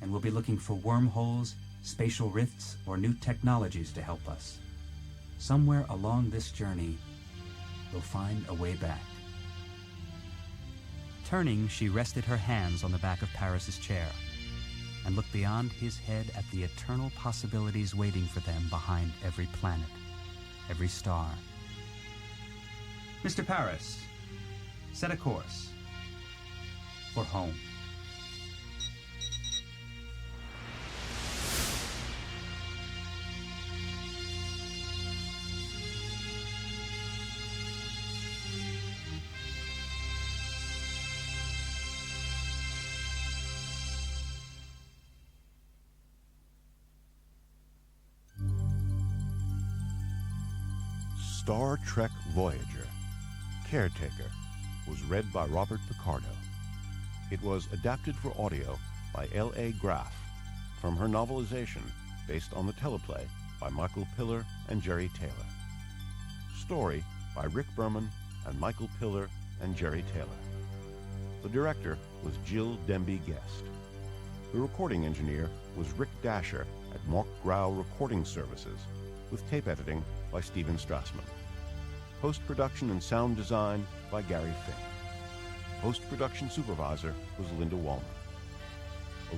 And we'll be looking for wormholes, spatial rifts, or new technologies to help us. Somewhere along this journey, we'll find a way back. Turning, she rested her hands on the back of Paris's chair and looked beyond his head at the eternal possibilities waiting for them behind every planet, every star. Mr. Paris, set a course for home. Star Trek Voyager, Caretaker, was read by Robert Picardo. It was adapted for audio by L.A. Graff from her novelization based on the teleplay by Michael Piller and Jerry Taylor. Story by Rick Berman and Michael Piller and Jerry Taylor. The director was Jill Demby Guest. The recording engineer was Rick Dasher at Mark Grau Recording Services, with tape editing by Stephen Strassman. Post-production and sound design by Gary Fink. Post-production supervisor was Linda Wallman.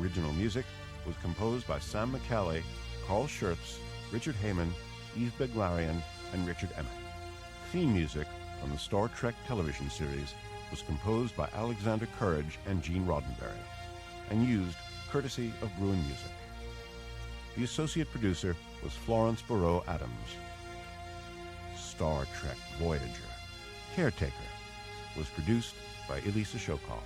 Original music was composed by Sam McCallie, Carl Schertz, Richard Heyman, Yves Beglarian, and Richard Emmett. Theme music from the Star Trek television series was composed by Alexander Courage and Gene Roddenberry, and used courtesy of Bruin Music. The associate producer was Florence Barreau Adams. Star Trek Voyager, Caretaker, was produced by Elisa Shokal.